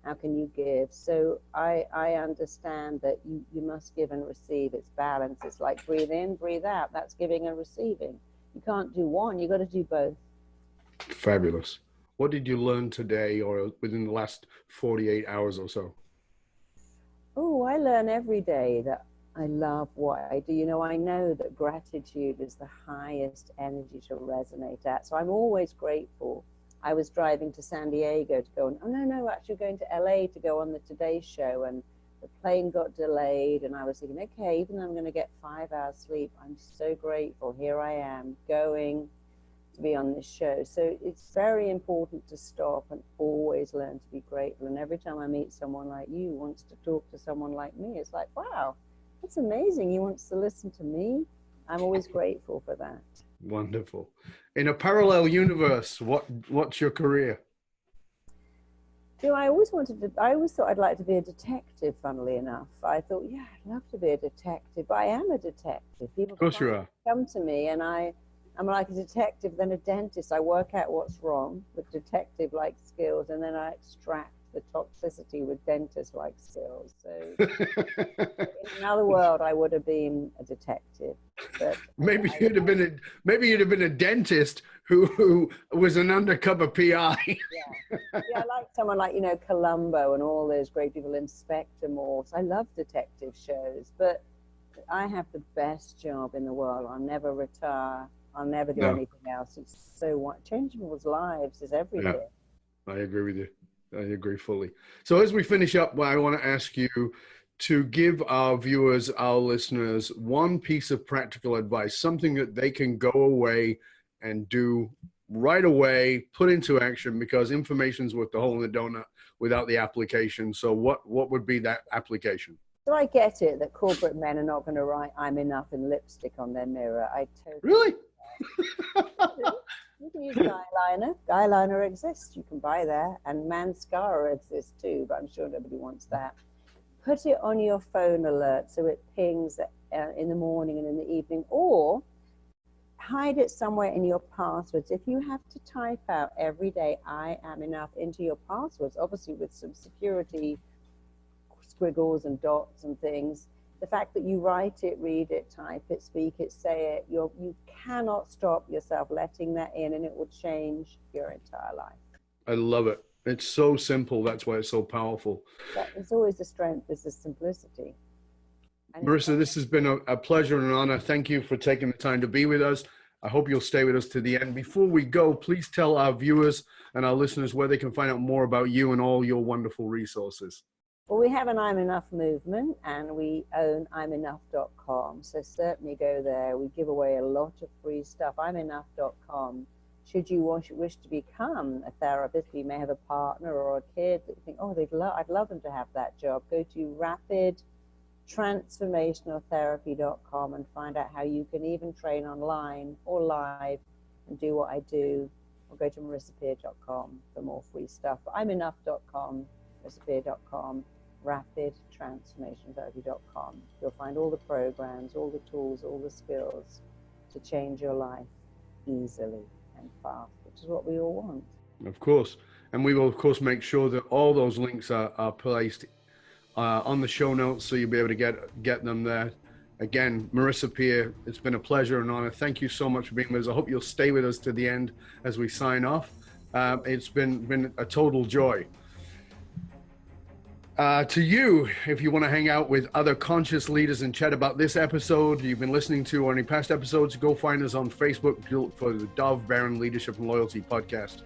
how can you give? So I understand that you must give and receive. It's balance. It's like breathe in, breathe out. That's giving and receiving. You can't do one. You got to do both. Fabulous. What did you learn today or within the last 48 hours or so? Oh, I learn every day that I love what I do. I know that gratitude is the highest energy to resonate at. So I'm always grateful. I was driving to San Diego to go actually going to LA to go on the Today Show, and the plane got delayed, and I was thinking, okay, even though I'm going to get 5 hours sleep, I'm so grateful. Here I am going to be on this show. So it's very important to stop and always learn to be grateful. And every time I meet someone like you who wants to talk to someone like me, it's like, wow, that's amazing. He wants to listen to me. I'm always grateful for that. Wonderful. In a parallel universe, what's your career? I always thought I'd like to be a detective, funnily enough. I thought, yeah, I'd love to be a detective, but I am a detective. People Of course you are. come to me and I'm like a detective, then a dentist. I work out what's wrong with detective-like skills, and then I extract the toxicity with dentist-like skills. So in another world, I would have been a detective. But maybe you'd have been a dentist who was an undercover PI. Yeah, I like someone like Columbo and all those great people, Inspector Morse. I love detective shows, but I have the best job in the world. I'll never retire. I'll never do anything else. It's so what changing people's lives is everything. Yeah, I agree with you. I agree fully. So as we finish up, I want to ask you to give our viewers, our listeners, one piece of practical advice, something that they can go away and do right away, put into action, because information's worth the hole in the donut without the application. So what would be that application? So I get it that corporate men are not going to write "I'm enough" in lipstick on their mirror. I totally really. You can use eyeliner. Eyeliner exists. You can buy that. And mascara exists too, but I'm sure nobody wants that. Put it on your phone alert so it pings in the morning and in the evening, or hide it somewhere in your passwords. If you have to type out every day, "I am enough," into your passwords, obviously with some security squiggles and dots and things, the fact that you write it, read it, type it, speak it, say it, you cannot stop yourself letting that in, and it will change your entire life. I love it. It's so simple. That's why it's so powerful. It's always the strength, is the simplicity. Marisa, this has been a pleasure and an honor. Thank you for taking the time to be with us. I hope you'll stay with us to the end. Before we go, please tell our viewers and our listeners where they can find out more about you and all your wonderful resources. Well, we have an I'm Enough movement, and we own imenough.com. So certainly go there. We give away a lot of free stuff. imenough.com. Should you wish to become a therapist, you may have a partner or a kid that you think, oh, I'd love them to have that job. Go to rapidtransformationaltherapy.com and find out how you can even train online or live and do what I do. Or go to marisapeer.com for more free stuff. imenough.com, marisapeer.com. rapidtransformationtherapy.com. You'll find all the programs, all the tools, all the skills to change your life easily and fast, which is what we all want. Of course. And we will, of course, make sure that all those links are placed on the show notes, so you'll be able to get them there. Again, Marisa Peer, it's been a pleasure and honor. Thank you so much for being with us. I hope you'll stay with us to the end as we sign off. It's been a total joy. To you, if you want to hang out with other conscious leaders and chat about this episode you've been listening to or any past episodes, go find us on Facebook for the Dov Baron Leadership and Loyalty Podcast.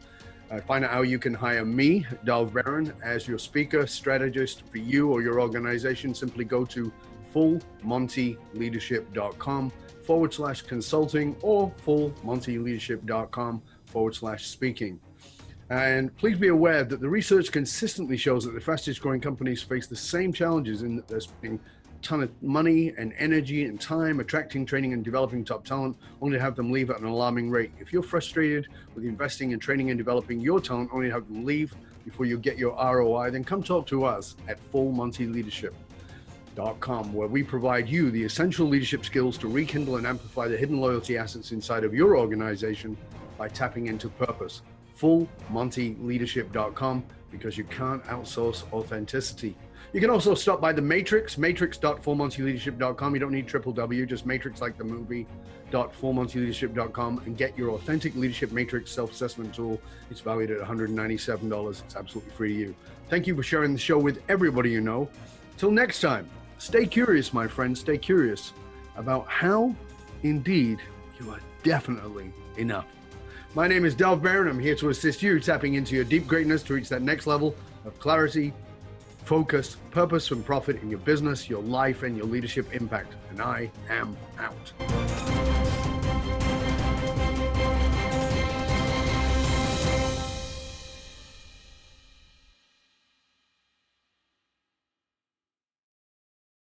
Find out how you can hire me, Dov Baron, as your speaker, strategist for you or your organization. Simply go to fullmontyleadership.com/consulting or fullmontyleadership.com/speaking. And please be aware that the research consistently shows that the fastest growing companies face the same challenges in that they're spending a ton of money and energy and time attracting, training, and developing top talent, only to have them leave at an alarming rate. If you're frustrated with investing in training and developing your talent, only to have them leave before you get your ROI, then come talk to us at fullmontyleadership.com, where we provide you the essential leadership skills to rekindle and amplify the hidden loyalty assets inside of your organization by tapping into purpose. fullmontyleadership.com, because you can't outsource authenticity. You can also stop by the Matrix, matrix.fullmontyleadership.com. You don't need www, just Matrix like the movie, .fullmontyleadership.com, and get your authentic leadership matrix self-assessment tool. It's valued at $197. It's absolutely free to you. Thank you for sharing the show with everybody you know. Till next time, stay curious, my friends. Stay curious about how, indeed, you are definitely enough. My name is Dov Baron. I'm here to assist you tapping into your deep greatness to reach that next level of clarity, focus, purpose, and profit in your business, your life, and your leadership impact. And I am out.